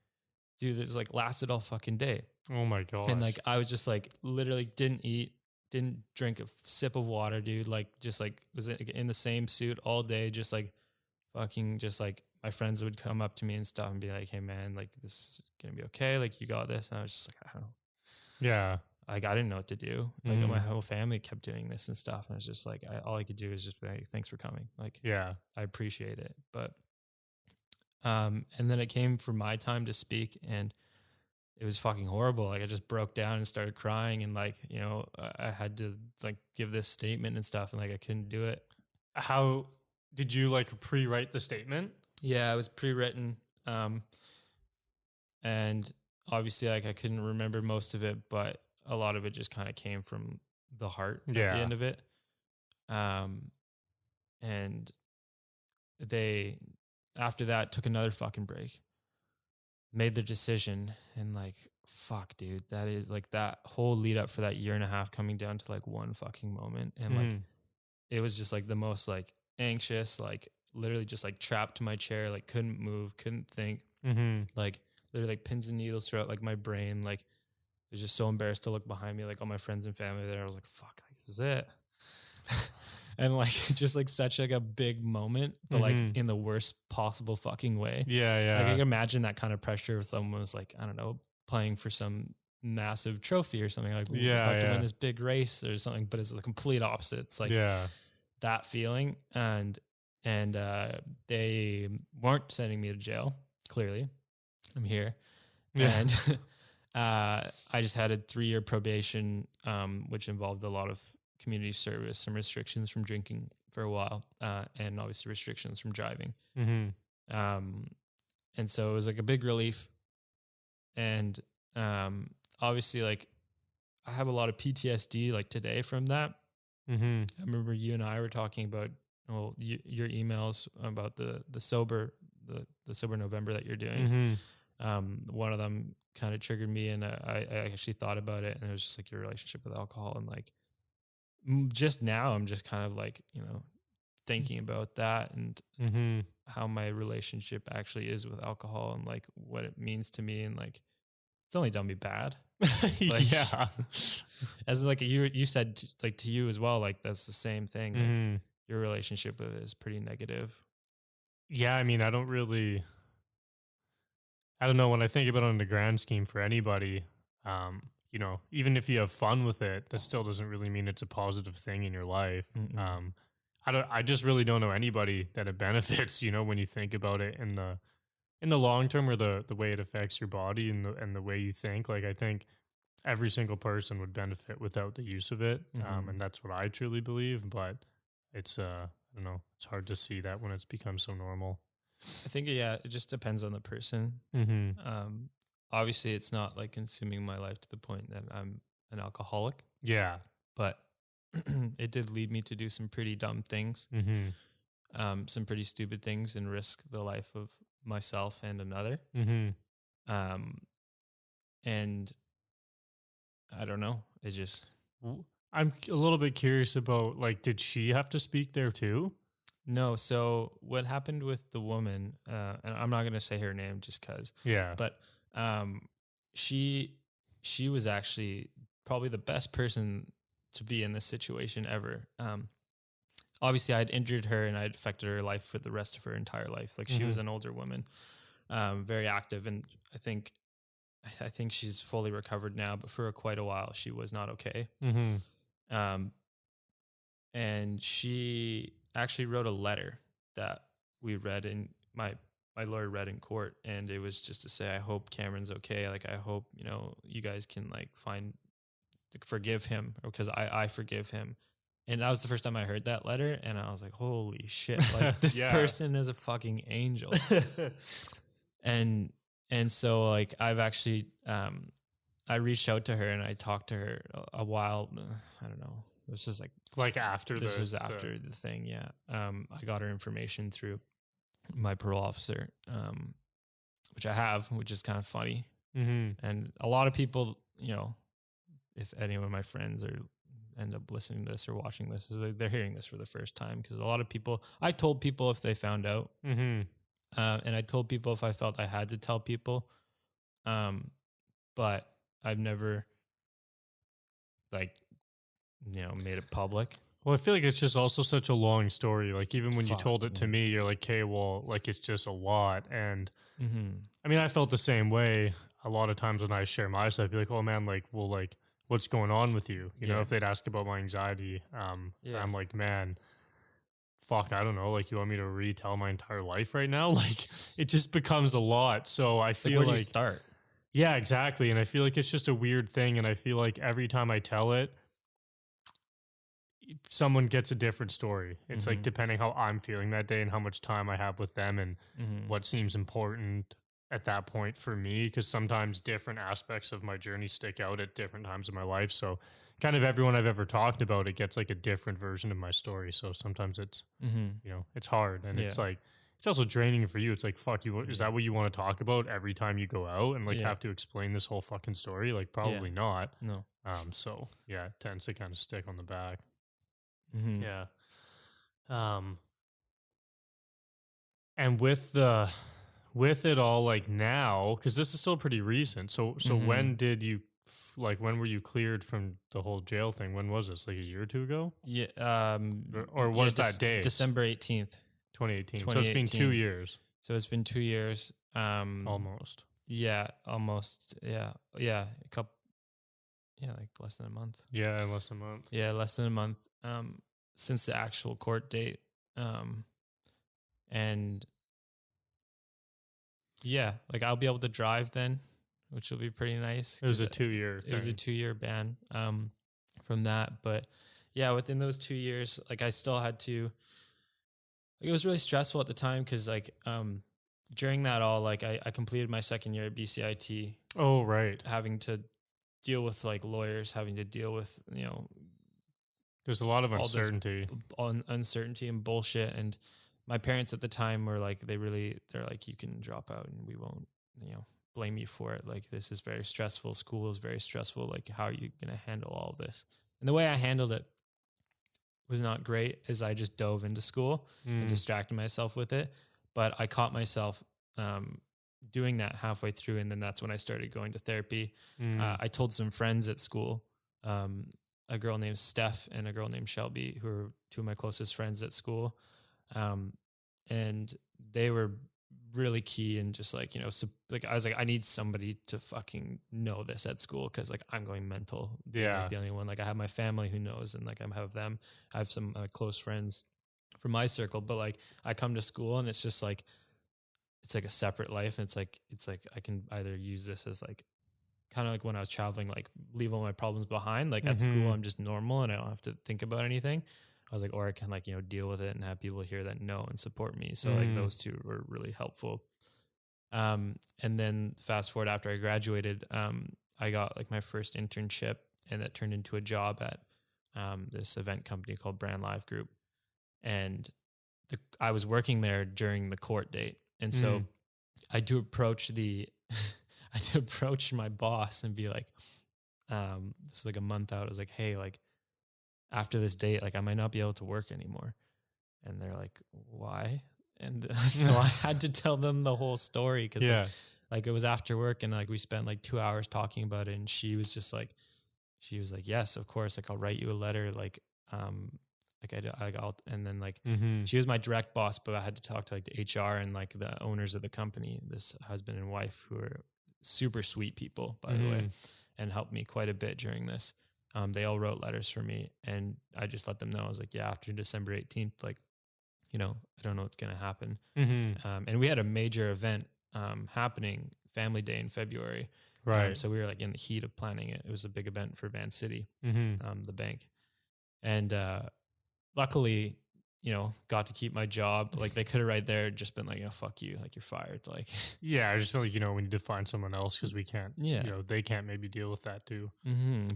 Dude, this like lasted all fucking day. Oh my god! And like I was just like literally didn't eat, didn't drink a sip of water, dude. Like just like was in the same suit all day, just like fucking just like my friends would come up to me and stuff and be like, "Hey man, like this is gonna be okay. Like you got this." And I was just like, I don't know. Yeah. Like I didn't know what to do. Like my whole family kept doing this and stuff, and I was just like, all I could do is just be like, "Thanks for coming." Like, yeah, I appreciate it, but And then it came for my time to speak, and it was fucking horrible. Like, I just broke down and started crying, and like, you know, I had to like give this statement and stuff, and like I couldn't do it. How did you like pre-write the statement? Yeah, it was pre-written. And obviously like I couldn't remember most of it, but a lot of it just kind of came from the heart at the Yeah. end of it. And they, after that, took another fucking break, made the decision, and like, fuck, dude, that is like that whole lead up for that year and a half coming down to like one fucking moment. And like, it was just like the most like anxious, like literally just like trapped to my chair, like couldn't move, couldn't think, like literally like pins and needles throughout like my brain. Like, I was just so embarrassed to look behind me, like all my friends and family there. I was like, fuck, like, this is it. And like, just like such like a big moment, but like in the worst possible fucking way. Yeah, yeah. Like, I can imagine that kind of pressure if someone was like, I don't know, playing for some massive trophy or something, like about to win this big race or something, but it's the complete opposite. It's like that feeling. And they weren't sending me to jail. Clearly I'm here. And I just had a 3-year probation, which involved a lot of community service, some restrictions from drinking for a while, and obviously restrictions from driving. And so it was like a big relief. And obviously, like, I have a lot of PTSD like today from that. I remember you and I were talking about your emails about the sober November that you're doing. One of them kind of triggered me, and I actually thought about it, and it was just like your relationship with alcohol. And like, just now I'm just kind of like, you know, thinking about that and how my relationship actually is with alcohol and like what it means to me. And like, it's only done me bad. Like, as like you said, like to you as well, like that's the same thing. Like, your relationship with it is pretty negative. Yeah, I mean, I don't know, when I think about it in the grand scheme for anybody, you know, even if you have fun with it, that still doesn't really mean it's a positive thing in your life. I just really don't know anybody that it benefits, you know, when you think about it in the long term, or the way it affects your body and the way you think. Like, I think every single person would benefit without the use of it. And that's what I truly believe, but it's I don't know, it's hard to see that when it's become so normal. I think, yeah, it just depends on the person. Obviously it's not like consuming my life to the point that I'm an alcoholic. Yeah. But it did lead me to do some pretty dumb things, some pretty stupid things, and risk the life of myself and another. And I don't know. It's just, I'm a little bit curious about, like, did she have to speak there too? no. So what happened with the woman, and I'm not going to say her name just cause, but she was actually probably the best person to be in this situation ever. Obviously I'd injured her and I'd affected her life for the rest of her entire life. Like, she was an older woman, very active. And I think she's fully recovered now, but for quite a while she was not okay. And she actually wrote a letter that we read in my lawyer read in court. And it was just to say, I hope Cameron's okay. Like, I hope, you know, you guys can like forgive him, because I forgive him. And that was the first time I heard that letter, and I was like, holy shit, like, this person is a fucking angel. And so like, I've actually, I reached out to her and I talked to her a while. I don't know. This was like after this was after the thing. Yeah. I got her information through my parole officer, which I have, which is kind of funny. And a lot of people, you know, if any of my friends end up listening to this or watching this, they're hearing this for the first time. Because a lot of people, I told people if they found out, and I told people if I felt I had to tell people, but I've never, like, you know, made it public. Well, I feel like it's just also such a long story. Like, even when you told it to me, you're like, okay, well, like, it's just a lot. And I mean, I felt the same way a lot of times when I share my stuff. I'd be like, oh man, like, well, like, what's going on with you? You know, if they'd ask about my anxiety, I'm like, man, fuck, I don't know, like, you want me to retell my entire life right now? Like, it just becomes a lot. So I It's like, feel where do you like, start? yeah, exactly. And I feel like it's just a weird thing. And I feel like every time I tell it, someone gets a different story. It's like Mm-hmm. depending how I'm feeling that day and how much time I have with them and Mm-hmm. what seems important at that point for me. Because sometimes different aspects of my journey stick out at different times in my life. So, kind of everyone I've ever talked about, it gets like a different version of my story. So sometimes it's, Mm-hmm. it's hard and Yeah. it's like, it's also draining for you. It's like, fuck you. Is Yeah. that what you want to talk about every time you go out and like Yeah. have to explain this whole fucking story? Like, probably Yeah. not. No. So yeah, it tends to kind of stick on the back. Mm-hmm. Yeah. Um, and with it all like now, because this is still pretty recent. So Mm-hmm. when did you like when were you cleared from the whole jail thing? When was this? Like a year or two ago? Yeah. Or was that day? December 18th, 2018. So it's been 2 years. So it's been 2 years. Almost. Yeah, almost. Yeah. Yeah. A couple. Yeah, like less than a month. Yeah, less than a month. Yeah, less than a month. Since the actual court date. And yeah, like I'll be able to drive then, which will be pretty nice. It was 'cause a 2 year It was a thing. 2 year ban from that. But yeah, within those 2 years, like I still had to, like, it was really stressful at the time because like during that all, like I completed my second year at BCIT, Oh, right. having to deal with like lawyers, having to deal with, you know, There's a lot of all this uncertainty. uncertainty and bullshit. And my parents at the time were like, they're like, you can drop out and we won't, you know, blame you for it. Like, this is very stressful. School is very stressful. Like, how are you going to handle all of this? And the way I handled it was not great, is I just dove into school and distracted myself with it. But I caught myself doing that halfway through. And then that's when I started going to therapy. I told some friends at school, a girl named Steph and a girl named Shelby, who are two of my closest friends at school. And they were really key and just like, you know, so like I was like, I need somebody to fucking know this at school, because like I'm going mental. Yeah. Like the only one. Like I have my family who knows, and like I have them. I have some close friends from my circle, but like I come to school and it's just like, it's like a separate life. And it's like I can either use this as like, kind of like when I was traveling, like leave all my problems behind. Like at school, I'm just normal and I don't have to think about anything. I was like, or I can like, you know, deal with it and have people here that know and support me. So like those two were really helpful. And then fast forward, after I graduated, I got like my first internship, and that turned into a job at this event company called Brand Live Group. And I was working there during the court date. And so I had to approach I had to approach my boss and be like, this is like a month out. I was like, hey, like after this date, like I might not be able to work anymore. And they're like, why? And so I had to tell them the whole story, because like it was after work, and like we spent like 2 hours talking about it. And she was like, yes, of course. Like I'll write you a letter. Like, I'll, and then like she was my direct boss, but I had to talk to like the HR and like the owners of the company, this husband and wife, who are super sweet people, by the way, and helped me quite a bit during this. They all wrote letters for me, and I just let them know. I was like, yeah, after December 18th, like, you know, I don't know what's going to happen. And we had a major event happening, Family Day in February. Right. So we were like in the heat of planning it. It was a big event for Van City, the bank. And luckily, you know, got to keep my job. Like they could have right there just been like, oh, fuck you. Like you're fired. Like, yeah, I just feel like, you know, we need to find someone else because we can't, yeah, you know, they can't maybe deal with that too.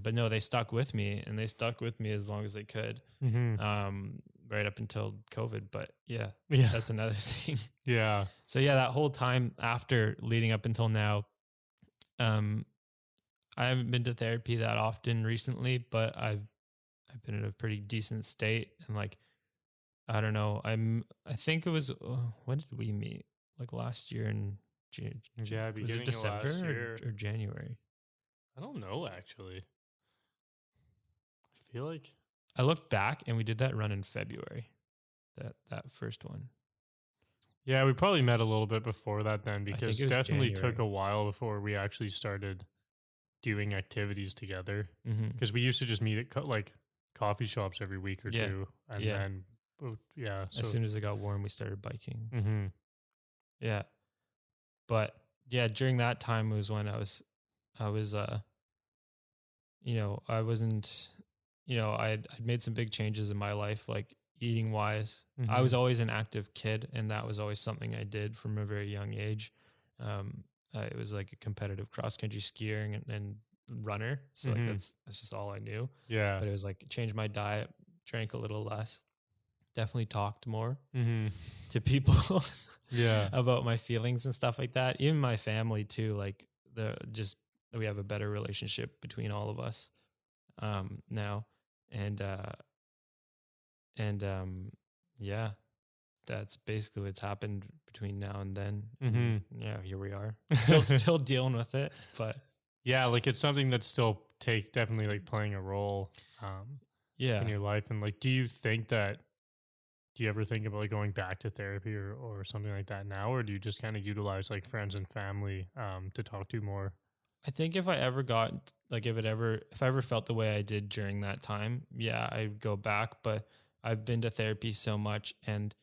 But no, they stuck with me, and they stuck with me as long as they could, right up until COVID. But yeah, that's another thing. Yeah. So yeah, that whole time after leading up until now, I haven't been to therapy that often recently, but I've been in a pretty decent state. And like, I don't know, I think it was, when did we meet? Like last year in was it December last year. or January? I don't know, actually. I feel like I looked back and we did that run in February, that first one. Yeah, we probably met a little bit before that then, because it definitely January. took a while before we actually started doing activities together. Because we used to just meet at like coffee shops every week or two, and then yeah. So As soon as it got warm, we started biking. mm-hmm. Yeah. But yeah, during that time was when I was, I wasn't, I'd made some big changes in my life, like eating wise. I was Mm-hmm. always an active kid, and that was always something I did from a very young age. It was like a competitive cross country skier and runner. So like Mm-hmm. that's just all I knew. Yeah. But it was like changed my diet, drank a little less, definitely talked more Mm-hmm. to people Yeah. about my feelings and stuff like that. Even my family too. Like we have a better relationship between all of us now, and yeah, that's basically what's happened between now and then. Mm-hmm. And yeah, here we are, still dealing with it, but yeah, like it's something that's still definitely like playing a role yeah. in your life. And like, do you ever think about like going back to therapy or something like that now, or do you just kind of utilize like friends and family to talk to more? I think if I ever got like if I ever felt the way I did during that time, yeah, I'd go back. But I've been to therapy so much, and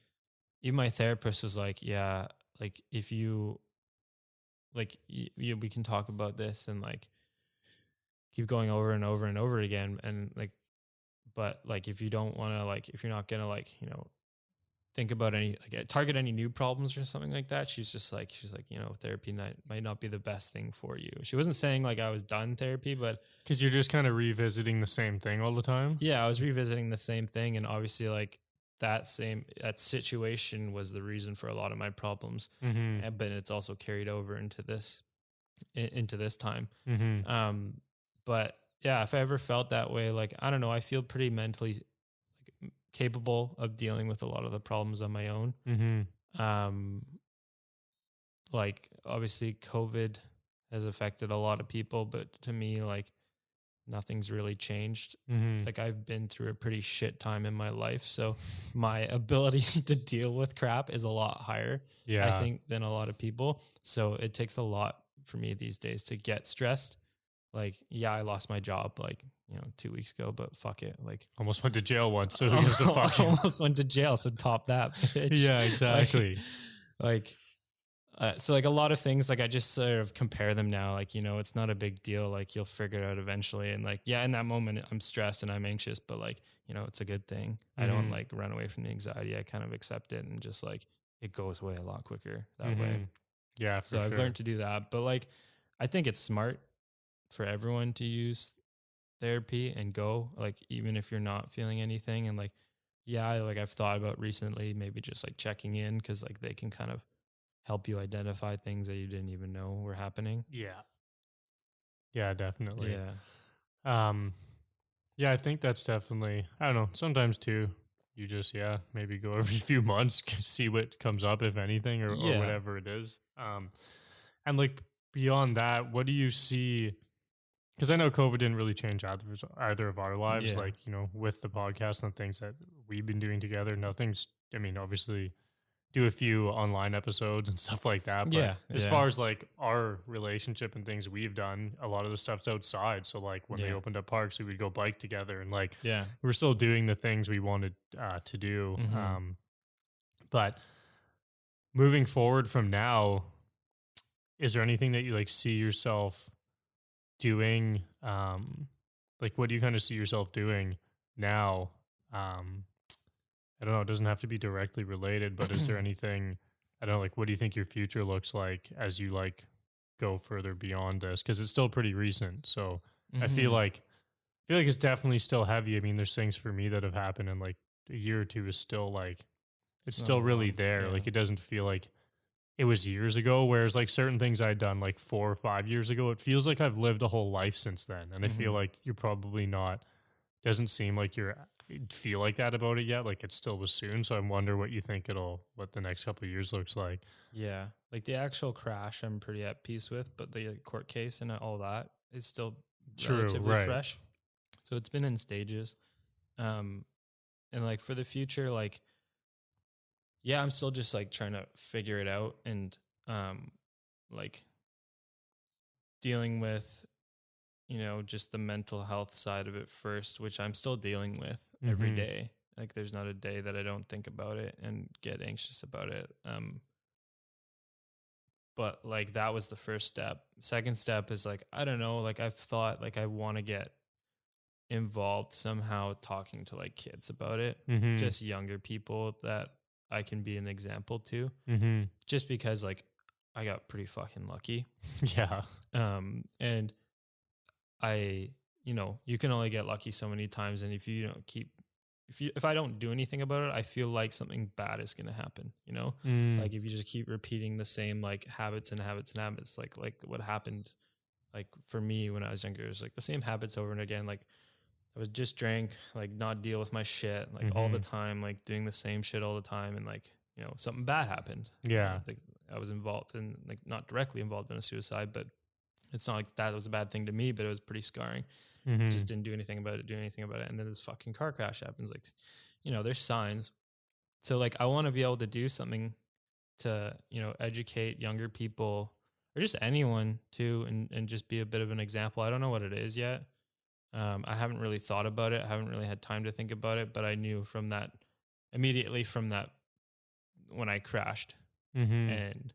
even my therapist was like, yeah, like if you like we can talk about this and like keep going over and over and over again, and like, but like if you don't want to, like if you're not gonna like think about any like target any new problems or something like that, she's like therapy might not be the best thing for you. She wasn't saying like I was done therapy, but Because you're just kind of revisiting the same thing all the time. yeah, I was revisiting the same thing, and obviously like that situation was the reason for a lot of my problems, Mm-hmm. but it's also carried over into this time. Mm-hmm. But yeah, if I ever felt that way, like I don't know, I feel pretty mentally like capable of dealing with a lot of the problems on my own. Mm-hmm. Um, like obviously COVID has affected a lot of people, but to me, like nothing's really changed. Mm-hmm. Like I've been through a pretty shit time in my life, so my ability to deal with crap is a lot higher, I Yeah. think, than a lot of people. So it takes a lot for me these days to get stressed. Like, yeah, I lost my job like 2 weeks ago, but fuck it. Like, Almost went to jail once, so who gives a fuck? almost went to jail. So top that, bitch. Yeah, exactly. Like, so like a lot of things, like I just sort of compare them now. Like, it's not a big deal. Like you'll figure it out eventually. And like, yeah, in that moment I'm stressed and I'm anxious, but like, it's a good thing. I don't like run away from the anxiety. I kind of accept it and just like, it goes away a lot quicker that way. Yeah, So for I've sure. learned to do that. But like, I think it's smart for everyone to use therapy and go, like, even if you're not feeling anything. And like, yeah, like I've thought about recently, maybe just like checking in, cause like they can kind of help you identify things that you didn't even know were happening. Yeah. Yeah, definitely. Yeah. Um, yeah, I think that's definitely, I don't know, sometimes too, you just, maybe go every few months, see what comes up, if anything, or Yeah. whatever it is. And like beyond that, what do you see? Because I know COVID didn't really change either of our lives, Yeah. like, with the podcast and the things that we've been doing together, I mean, obviously, do a few online episodes and stuff like that. But Yeah. as Yeah. far as like our relationship and things we've done, a lot of the stuff's outside. So like when they Yeah. opened up parks, we would go bike together and like Yeah. we're still doing the things we wanted to do. Mhm. But moving forward from now, is there anything that you like see yourself doing? Like what do you kind of see yourself doing now? I don't know. It doesn't have to be directly related, but is there anything? I don't know. Like, what do you think your future looks like as you like go further beyond this? Because it's still pretty recent. So I feel Mhm. like it's definitely still heavy. I mean, there's things for me that have happened in like a year or two is still like it's It's not still really long. there. Yeah. Like it doesn't feel like it was years ago. Whereas like certain things I'd done like 4 or 5 years ago, it feels like I've lived a whole life since then. And I feel Mhm. like you're probably not. Doesn't seem like feel like that about it yet. Like it still was soon. So I wonder what you think what the next couple of years looks like. Yeah. Like the actual crash, I'm pretty at peace with, but the court case and all that is still True, relatively right. fresh. So it's been in stages. Um, and like for the future, like, yeah, I'm still just like trying to figure it out and, like dealing with, just the mental health side of it first, which I'm still dealing with every Mm-hmm. day. Like there's not a day that I don't think about it and get anxious about it. But like that was the first step. Second step is like, I don't know, like I've thought like I want to get involved somehow talking to like kids about it, just younger people that I can be an example to, just because like I got pretty fucking lucky. Yeah. And I, you can only get lucky so many times. And if you don't keep, if I don't do anything about it, I feel like something bad is going to happen, like if you just keep repeating the same like habits and habits and habits, like what happened, like for me when I was younger, it was like the same habits over and again. Like I was just drank, like not deal with my shit, like all the time, like doing the same shit all the time. And like, something bad happened. Yeah. Like I was involved in, like not directly involved in a suicide, but it's not like that was a bad thing to me, but it was pretty scarring. Just didn't do anything about it. And then this fucking car crash happens. Like, there's signs. So like, I want to be able to do something to, educate younger people or just anyone too, and just be a bit of an example. I don't know what it is yet. I haven't really thought about it. I haven't really had time to think about it, but I knew immediately from that, when I crashed and,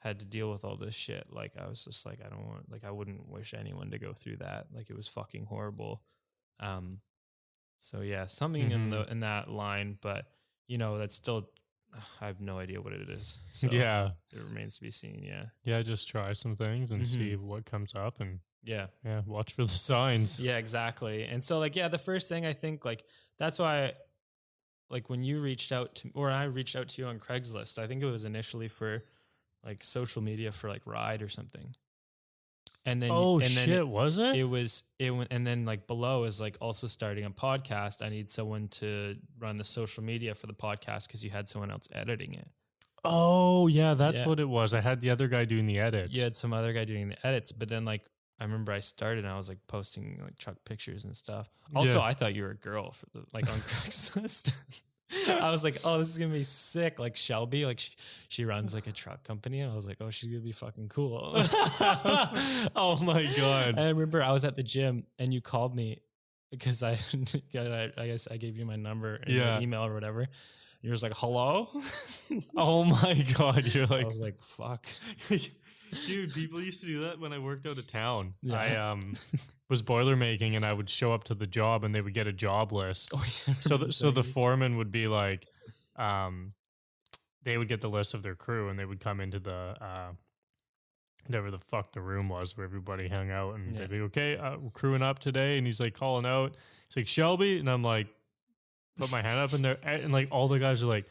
had to deal with all this shit. Like I was just like, I wouldn't wish anyone to go through that. Like it was fucking horrible. So yeah, something in that line, but that's still, I have no idea what it is. So yeah. It remains to be seen. Yeah. Yeah. Just try some things and see what comes up, and yeah, watch for the signs. Yeah, exactly. And so like, the first thing I think, like, that's why, like when you reached out to, or I reached out to you on Craigslist, I think it was initially for like social media for like Ride or something. And then, was it? And then like below is like also starting a podcast. I need someone to run the social media for the podcast because you had someone else editing it. Oh yeah, that's what it was. I had the other guy doing the edits. You had some other guy doing the edits, but then like I remember I started and I was like posting like truck pictures and stuff. Also, I thought you were a girl for like on Craigslist. I was like, oh, this is gonna be sick. Like Shelby, like she runs like a truck company, and I was like, oh, she's gonna be fucking cool. Oh my god! And I remember I was at the gym and you called me because I guess I gave you my number and your email or whatever. You're just like, hello? Oh my god! You're like, I was like, fuck. Dude, people used to do that when I worked out of town. Yeah. I was boiler making, and I would show up to the job, and they would get a job list. Oh, yeah, so the foreman would be like, they would get the list of their crew, and they would come into the whatever the fuck the room was where everybody hung out, and they'd be okay, we're crewing up today, and he's like calling out. He's like, Shelby, and I'm like, put my hand up in there, and like all the guys are like,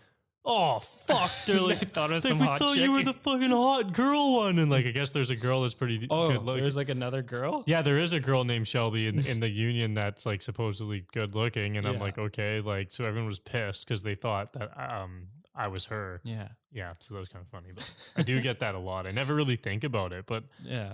oh fuck! They're like, they thought it was like, some we hot thought chick. you were the fucking hot girl one, and like I guess there's a girl that's pretty good looking. There's like another girl. Yeah, there is a girl named Shelby in the union that's like supposedly good looking, and I'm like, okay, like so everyone was pissed because they thought that I was her. Yeah, so that was kind of funny, but I do get that a lot. I never really think about it, but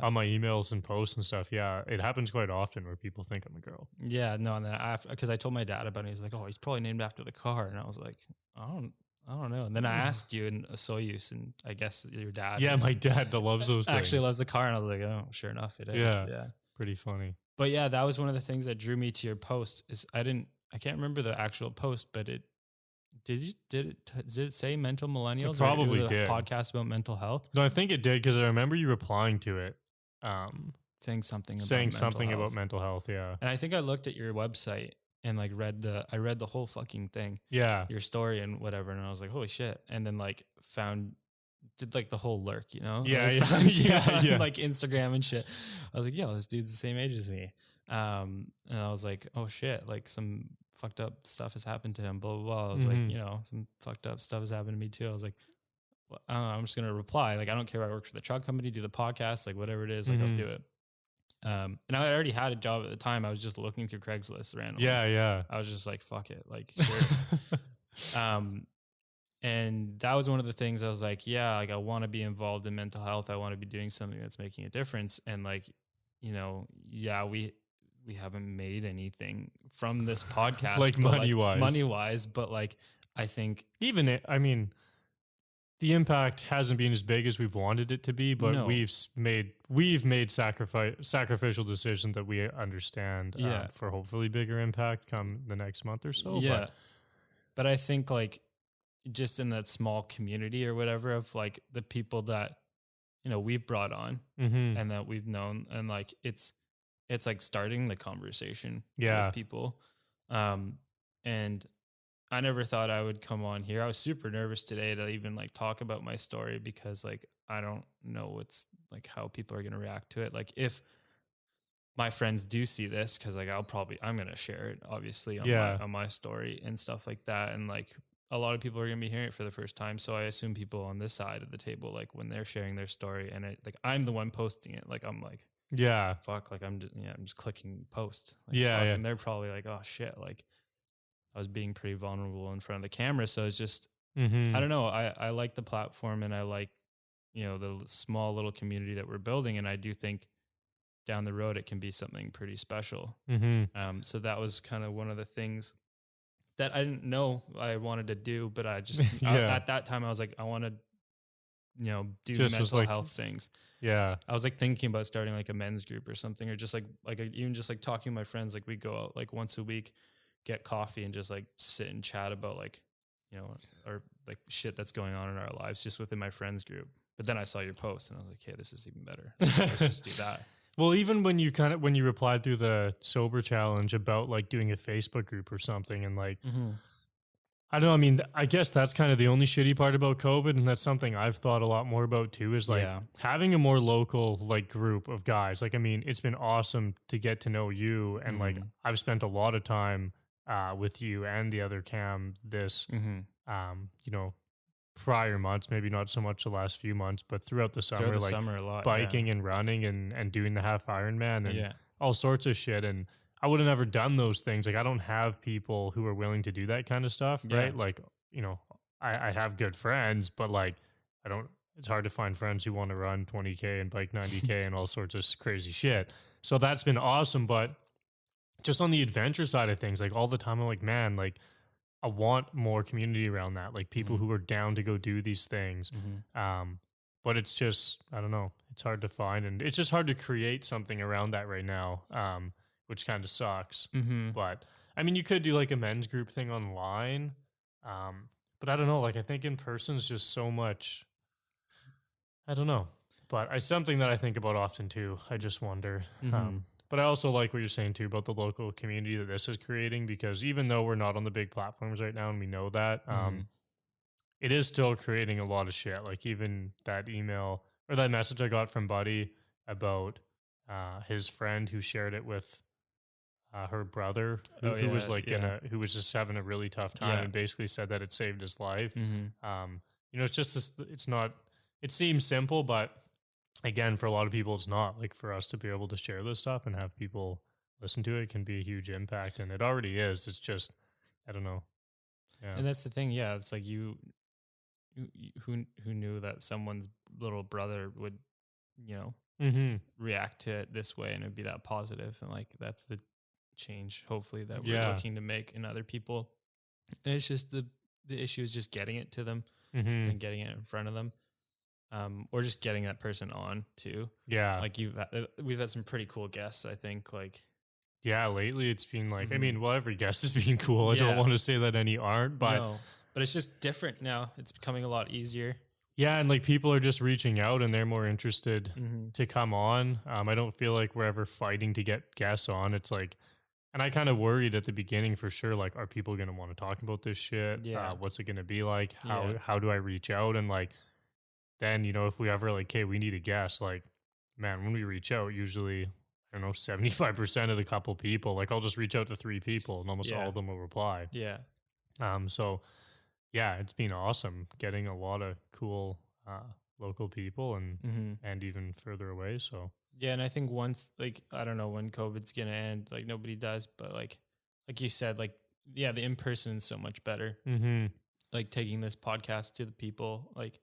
on my emails and posts and stuff, it happens quite often where people think I'm a girl. Yeah, no, and then because I told my dad about it, he's like, oh, he's probably named after the car, and I was like, I don't know. And then I asked you in a Soyuz, and I guess your dad. Yeah, my dad loves those things. Actually loves the car, and I was like, oh, sure enough, it is. Yeah, pretty funny. But yeah, that was one of the things that drew me to your post. Is I can't remember the actual post, but did it say Mental Millennials? It probably did. A podcast about mental health. No, I think it did because I remember you replying to it, saying something about mental health. Yeah, and I think I looked at your website and like I read the whole fucking thing. Yeah, your story and whatever, and I was like, holy shit! And then like did like the whole lurk, Yeah, yeah, like Instagram and shit. I was like, yo, this dude's the same age as me. And I was like, oh shit, like some fucked up stuff has happened to him, blah, blah, blah. I was like, some fucked up stuff has happened to me too. I was like, well, I'm just going to reply. Like, I don't care if I work for the truck company, do the podcast, like whatever it is, like I'll do it. And I already had a job at the time. I was just looking through Craigslist randomly. Yeah. I was just like, fuck it. Like, sure. And that was one of the things I was like, yeah, like I want to be involved in mental health. I want to be doing something that's making a difference. And like, we haven't made anything from this podcast, like money wise, but like, I think the impact hasn't been as big as we've wanted it to be, but No. we've made sacrificial decisions that we understand Yeah. for hopefully bigger impact come the next month or so. Yeah. But I think like just in that small community or whatever of like the people that, you know, we've brought on Mm-hmm. and that we've known, and like it's like starting the conversation Yeah. with people. And I never thought I would come on here. I was super nervous today to even like talk about my story because like I don't know what's like how people are going to react to it. Like if my friends do see this, because like I'm gonna share it obviously on Yeah. my story and stuff like that, and like a lot of people are gonna be hearing it for the first time. So I assume people on this side of the table, like when they're sharing their story, and like I'm the one posting it, like I'm like Yeah. fuck, like I'm just clicking post, like Yeah, fuck, yeah. and they're probably like oh shit, like I was being pretty vulnerable in front of the camera. So it's just Mm-hmm. I don't know. I like the platform and I like the small little community that we're building, and I do think down the road it can be something pretty special. Mm-hmm. So that was kind of one of the things that I didn't know I wanted to do, but I just Yeah. at that time I was like, I want to, do Just was mental like, health things. yeah. I was like thinking about starting like a men's group or something, or just even just like talking to my friends. Like we go out like once a week, get coffee, and just like sit and chat about like, or like shit that's going on in our lives just within my friends group. But then I saw your post and I was like, hey, this is even better. Let's just do that. Well, even when you replied through the sober challenge about like doing a Facebook group or something, and like I don't know, I mean, I guess that's kind of the only shitty part about COVID, and that's something I've thought a lot more about too. Is like Yeah. having a more local like group of guys. Like, I mean, it's been awesome to get to know you, and like I've spent a lot of time with you and the other Cam this you know prior months, maybe not so much the last few months, but throughout the Throughout summer, the like summer a lot. biking and running and doing the half Ironman and Yeah. all sorts of shit. And I would have never done those things. Like I don't have people who are willing to do that kind of stuff, Yeah. right? Like, I have good friends, but like I don't it's hard to find friends who want to run 20K and bike 90K and all sorts of crazy shit. So that's been awesome. But just on the adventure side of things, like all the time I'm like, man, like I want more community around that, like people who are down to go do these things. But it's just, I don't know, it's hard to find, and it's just hard to create something around that right now, which kind of sucks. But I mean, you could do like a men's group thing online, but I don't know. Like I think in person is just so much. I don't know, but it's something that I think about often too. I just wonder. But I also like what you're saying too about the local community that this is creating, because even though we're not on the big platforms right now and we know that, it is still creating a lot of shit. Like even that email or that message I got from Buddy about his friend who shared it with her brother, who was like who was just having a really tough time and basically said that it saved his life. It's just this. It's not. It seems simple, but again, for a lot of people, it's not. Like for us to be able to share this stuff and have people listen to it can be a huge impact, and it already is. It's just, I don't know. Yeah. And that's the thing. Yeah. It's like who knew that someone's little brother would, react to it this way and it'd be that positive. And like, that's the change, hopefully, that we're looking to make in other people. And it's just the issue is just getting it to them and getting it in front of them. Or just getting that person on too. Yeah. Like we've had some pretty cool guests, I think. Like, yeah, lately it's been like, I mean, well, every guest has been cool. I don't want to say that any aren't, but no, but it's just different now. It's becoming a lot easier. Yeah, and like people are just reaching out and they're more interested to come on. I don't feel like we're ever fighting to get guests on. It's like, and I kind of worried at the beginning for sure, like, are people going to want to talk about this shit? Yeah. What's it going to be like? How do I reach out? And like, then, if we ever like, hey, we need a guest, like, man, when we reach out, usually, I don't know, 75% of the couple people, like I'll just reach out to 3 people and almost all of them will reply. Yeah. So yeah, it's been awesome getting a lot of cool local people and even further away. So yeah, and I think once, like, I don't know when COVID's gonna end, like nobody does, but like you said, like, yeah, the in person is so much better. Like taking this podcast to the people, like,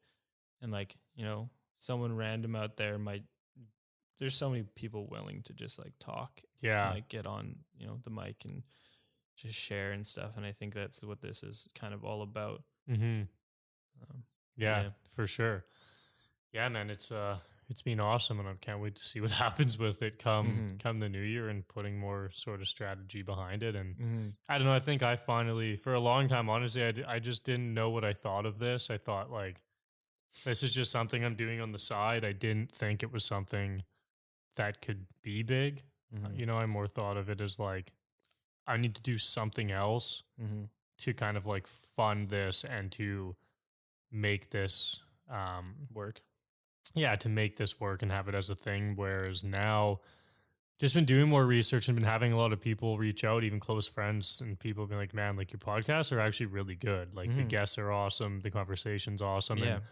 and like, someone random out there might. There's so many people willing to just like talk, and, like get on, the mic and just share and stuff. And I think that's what this is kind of all about. Yeah, for sure. Yeah, man, it's been awesome, and I can't wait to see what happens with it come the new year and putting more sort of strategy behind it. And I don't know. I think I finally, for a long time, honestly, I just didn't know what I thought of this. I thought like this is just something I'm doing on the side. I didn't think it was something that could be big. You know, I more thought of it as like I need to do something else to kind of like fund this and to make this Work. yeah, to make this work and have it as a thing. Whereas now, just been doing more research and been having a lot of people reach out, even close friends, and people being like, "Man, like your podcasts are actually really good. Like the guests are awesome, the conversation's awesome." Yeah. And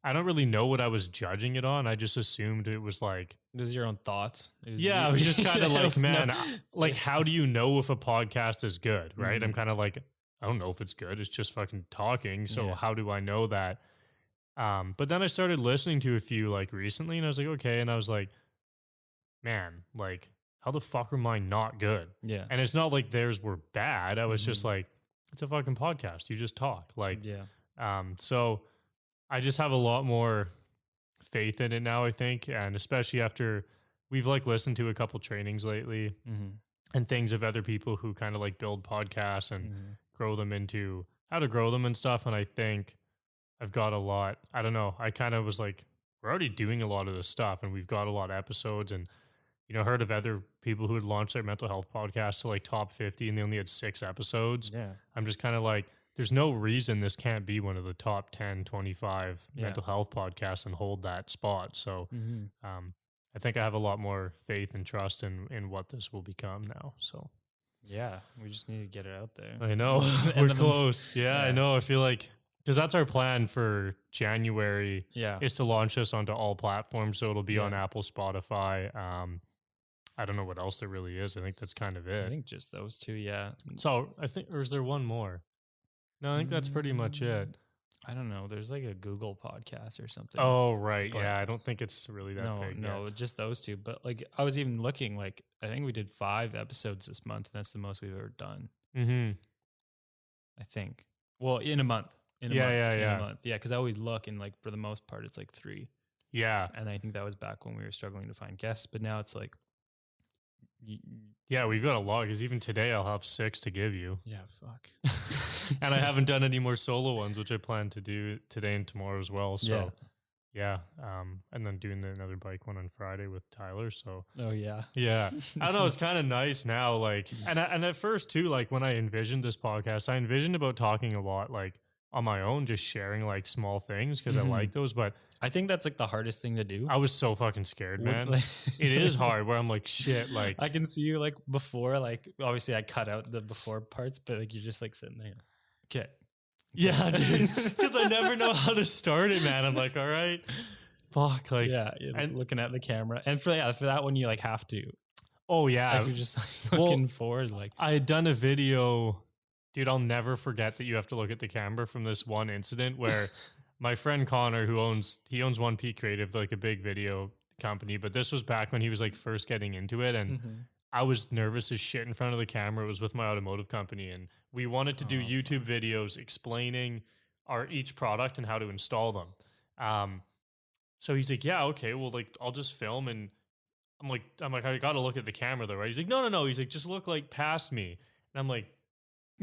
I don't really know what I was judging it on. I just assumed it was like, This is your own thoughts. yeah, I was just kind of like, man, like, how do you know if a podcast is good, right? I'm kind of like, I don't know if it's good. It's just fucking talking. So how do I know that? But then I started listening to a few like recently, and I was like, okay, and I was like, man, like, how the fuck are mine not good? Yeah. And it's not like theirs were bad. I was just like, it's a fucking podcast. You just talk, like, so I just have a lot more faith in it now, I think, and especially after we've like listened to a couple trainings lately and things of other people who kind of like build podcasts and grow them into how to grow them and stuff. And I think I've got a lot. I don't know. I kind of was like, we're already doing a lot of this stuff, and we've got a lot of episodes, and you know, heard of other people who had launched their mental health podcast to like top 50, and they only had 6 episodes. Yeah. I'm just kind of like, there's no reason this can't be one of the top 10, 25 mental health podcasts and hold that spot. So, I think I have a lot more faith and trust in what this will become now. So, yeah, we just need to get it out there. I know we're close. I know. I feel like, because that's our plan for January is to launch this onto all platforms. So it'll be on Apple, Spotify. I don't know what else there really is. I think that's kind of it. I think just those two. Yeah. So I think, or is there one more? No, I think that's pretty much it. I don't know. There's like a Google podcast or something. Oh, right. Yeah. I don't think it's really that big. No, just those two. But like, I was even looking, like, I think we did 5 episodes this month, and that's the most we've ever done. I think. Well, in a month. In a month. Yeah. Cause I always look, and like, for the most part, it's like 3. Yeah. And I think that was back when we were struggling to find guests, but now it's like, yeah, we've got a lot, because even today I'll have 6 to give you. Yeah, fuck. And I haven't done any more solo ones, which I plan to do today and tomorrow as well. So and then doing another bike one on Friday with Tyler. So oh yeah. I don't know, it's kind of nice now. Like, and at first too, like when I envisioned this podcast, I envisioned about talking a lot like on my own, just sharing like small things, because I like those. But I think that's like the hardest thing to do. I was so fucking scared, man. It is hard, where I'm like, shit, like I can see you like before, like obviously I cut out the before parts, but like you're just like sitting there. Okay. Yeah, dude. Because I never know how to start it, man. I'm like, all right, fuck, like you're looking at the camera, and for that one you like have to. Oh yeah, if you're just like, looking forward, like I had done a video. Dude, I'll never forget that you have to look at the camera from this one incident where my friend Connor, who owns 1P Creative, like a big video company, but this was back when he was like first getting into it, and I was nervous as shit in front of the camera. It was with my automotive company, and we wanted to do YouTube videos explaining each product and how to install them. So he's like, yeah, okay, well, like I'll just film, and I'm like, I got to look at the camera though, right? He's like, no. He's like, just look like past me, and I'm like,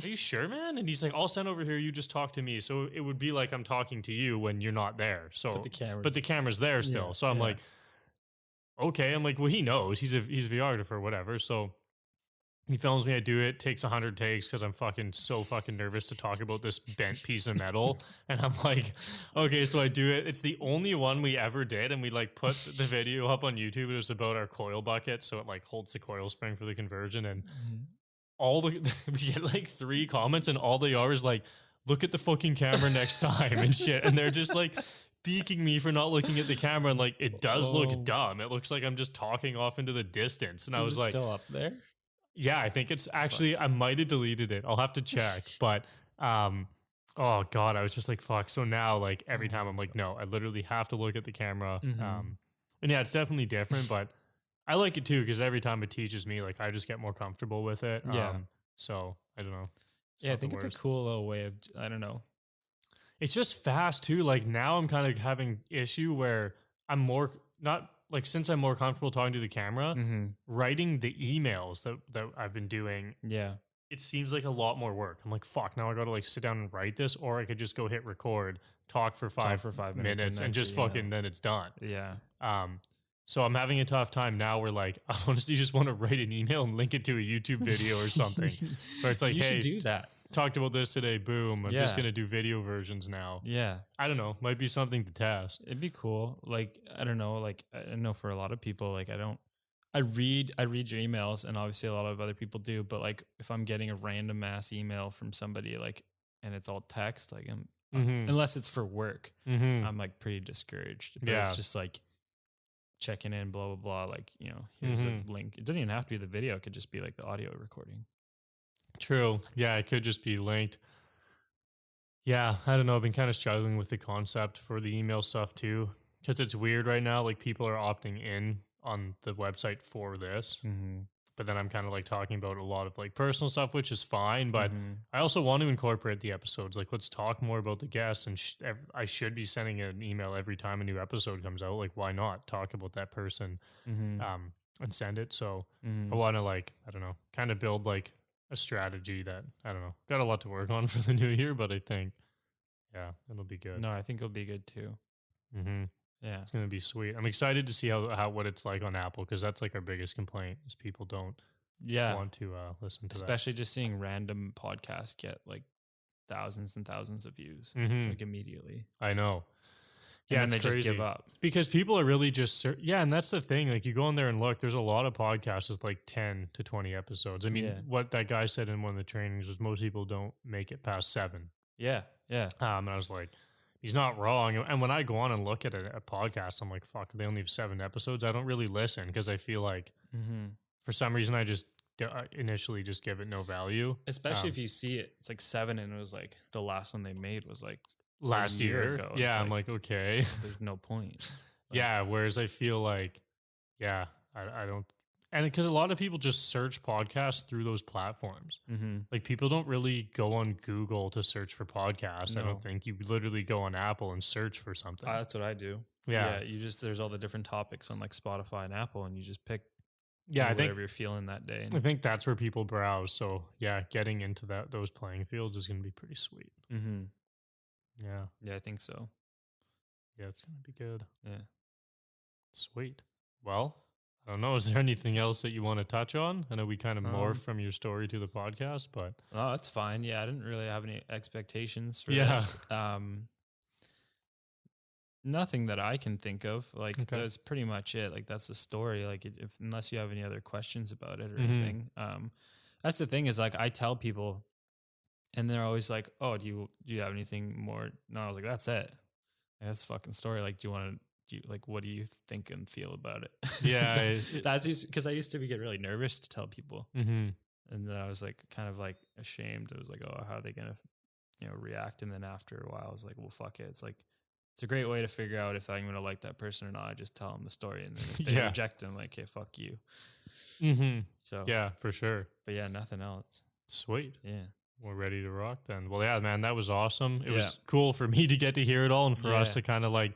are you sure, man? And he's like, I'll stand over here. You just talk to me. So it would be like I'm talking to you when you're not there. So, but the camera's there still. Yeah, so I'm like, okay. I'm like, well, he knows. He's a videographer, whatever. So he films me. I do it. Takes 100 takes because I'm so fucking nervous to talk about this bent piece of metal. And I'm like, okay, so I do it. It's the only one we ever did. And we like put the video up on YouTube. It was about our coil bucket. So it like holds the coil spring for the conversion. And we get like 3 comments, and all they are is like, look at the fucking camera next time and shit. And they're just like beaking me for not looking at the camera. And like, it does look dumb. It looks like I'm just talking off into the distance. And I was like, still up there? Yeah, I think it's actually, I might have deleted it. I'll have to check. But, oh God, I was just like, fuck. So now like every time I'm like, no, I literally have to look at the camera. And yeah, it's definitely different, but I like it too, because every time it teaches me, like I just get more comfortable with it. So I don't know. I think it's a cool little way of, I don't know. It's just fast too. Like now I'm kind of having issue where I'm more not like since I'm more comfortable talking to the camera, writing the emails that I've been doing. Yeah. It seems like a lot more work. I'm like, fuck, now I got to like sit down and write this, or I could just go hit record, talk for 5 minutes and just fucking then it's done. Yeah. So I'm having a tough time now where like I honestly just want to write an email and link it to a YouTube video or something. Where it's like, you hey, should do that. Talked about this today, boom. I'm just gonna do video versions now. Yeah. I don't know. Might be something to test. It'd be cool. Like, I don't know, like I know for a lot of people, like I read your emails, and obviously a lot of other people do, but like if I'm getting a random ass email from somebody, like, and it's all text, like unless it's for work, I'm like pretty discouraged. But it's just like checking in, blah, blah, blah. Like, you know, here's a link. It doesn't even have to be the video. It could just be like the audio recording. True. Yeah, it could just be linked. Yeah, I don't know. I've been kind of struggling with the concept for the email stuff too, because it's weird right now. Like people are opting in on the website for this, but then I'm kind of like talking about a lot of like personal stuff, which is fine. But I also want to incorporate the episodes. Like, let's talk more about the guests, and I should be sending an email every time a new episode comes out. Like, why not talk about that person and send it? So I want to like, I don't know, kind of build like a strategy that, I don't know, got a lot to work on for the new year, but I think, yeah, it'll be good. No, I think it'll be good too. Yeah, it's gonna be sweet. I'm excited to see how what it's like on Apple, because that's like our biggest complaint is people don't want to listen to especially just seeing random podcasts get like thousands and thousands of views like immediately. I know. Yeah, and they just give up because people are really just and that's the thing. Like you go in there and look, there's a lot of podcasts with like 10 to 20 episodes. I mean, what that guy said in one of the trainings was most people don't make it past 7. Yeah. And I was like, he's not wrong. And when I go on and look at a podcast, I'm like, fuck, they only have 7 episodes. I don't really listen because I feel like for some reason I just initially just give it no value. Especially if you see it, it's like 7 and it was like the last one they made was like last year ago. Yeah, I'm like, okay. There's no point. Yeah, whereas I feel like, I don't. And because a lot of people just search podcasts through those platforms. Like people don't really go on Google to search for podcasts. No. I don't think you literally go on Apple and search for something. That's what I do. Yeah. There's all the different topics on like Spotify and Apple, and you just pick I think whatever you're feeling that day. I think that's where people browse. So yeah, getting into those playing fields is going to be pretty sweet. Yeah, I think so. Yeah, it's going to be good. Yeah. Sweet. Well, I don't know. Is there anything else that you want to touch on? I know we kind of morphed from your story to the podcast, but oh, that's fine. Yeah, I didn't really have any expectations for this. Nothing that I can think of. Like that's pretty much it. Like that's the story. Like unless you have any other questions about it or anything. That's the thing is like I tell people, and they're always like, "Oh, do you have anything more?" No, I was like, "That's it. That's the fucking story. Like, what do you think and feel about it?" Yeah, that's because I used to get really nervous to tell people, and then I was like, kind of like ashamed. I was like, "Oh, how are they gonna, react?" And then after a while, I was like, "Well, fuck it. It's like it's a great way to figure out if I'm gonna like that person or not. I just tell them the story, and then if they reject them, like, hey, fuck you." So yeah, for sure. But yeah, nothing else. Sweet. Yeah. We're ready to rock then. Well, yeah, man, that was awesome. It was cool for me to get to hear it all and for us to kind of like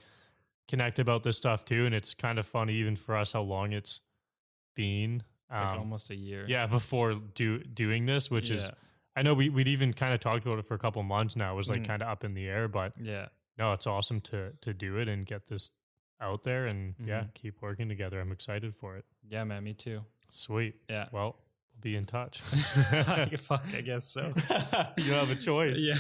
connect about this stuff too. And it's kind of funny even for us how long it's been. Like almost a year. Yeah, before doing this, which is, I know we'd even kind of talked about it for a couple months now. It was like kind of up in the air, but no, it's awesome to do it and get this out there and keep working together. I'm excited for it. Yeah, man, me too. Sweet. Yeah. Well, be in touch. Fuck, I guess so. You have a choice. Yeah.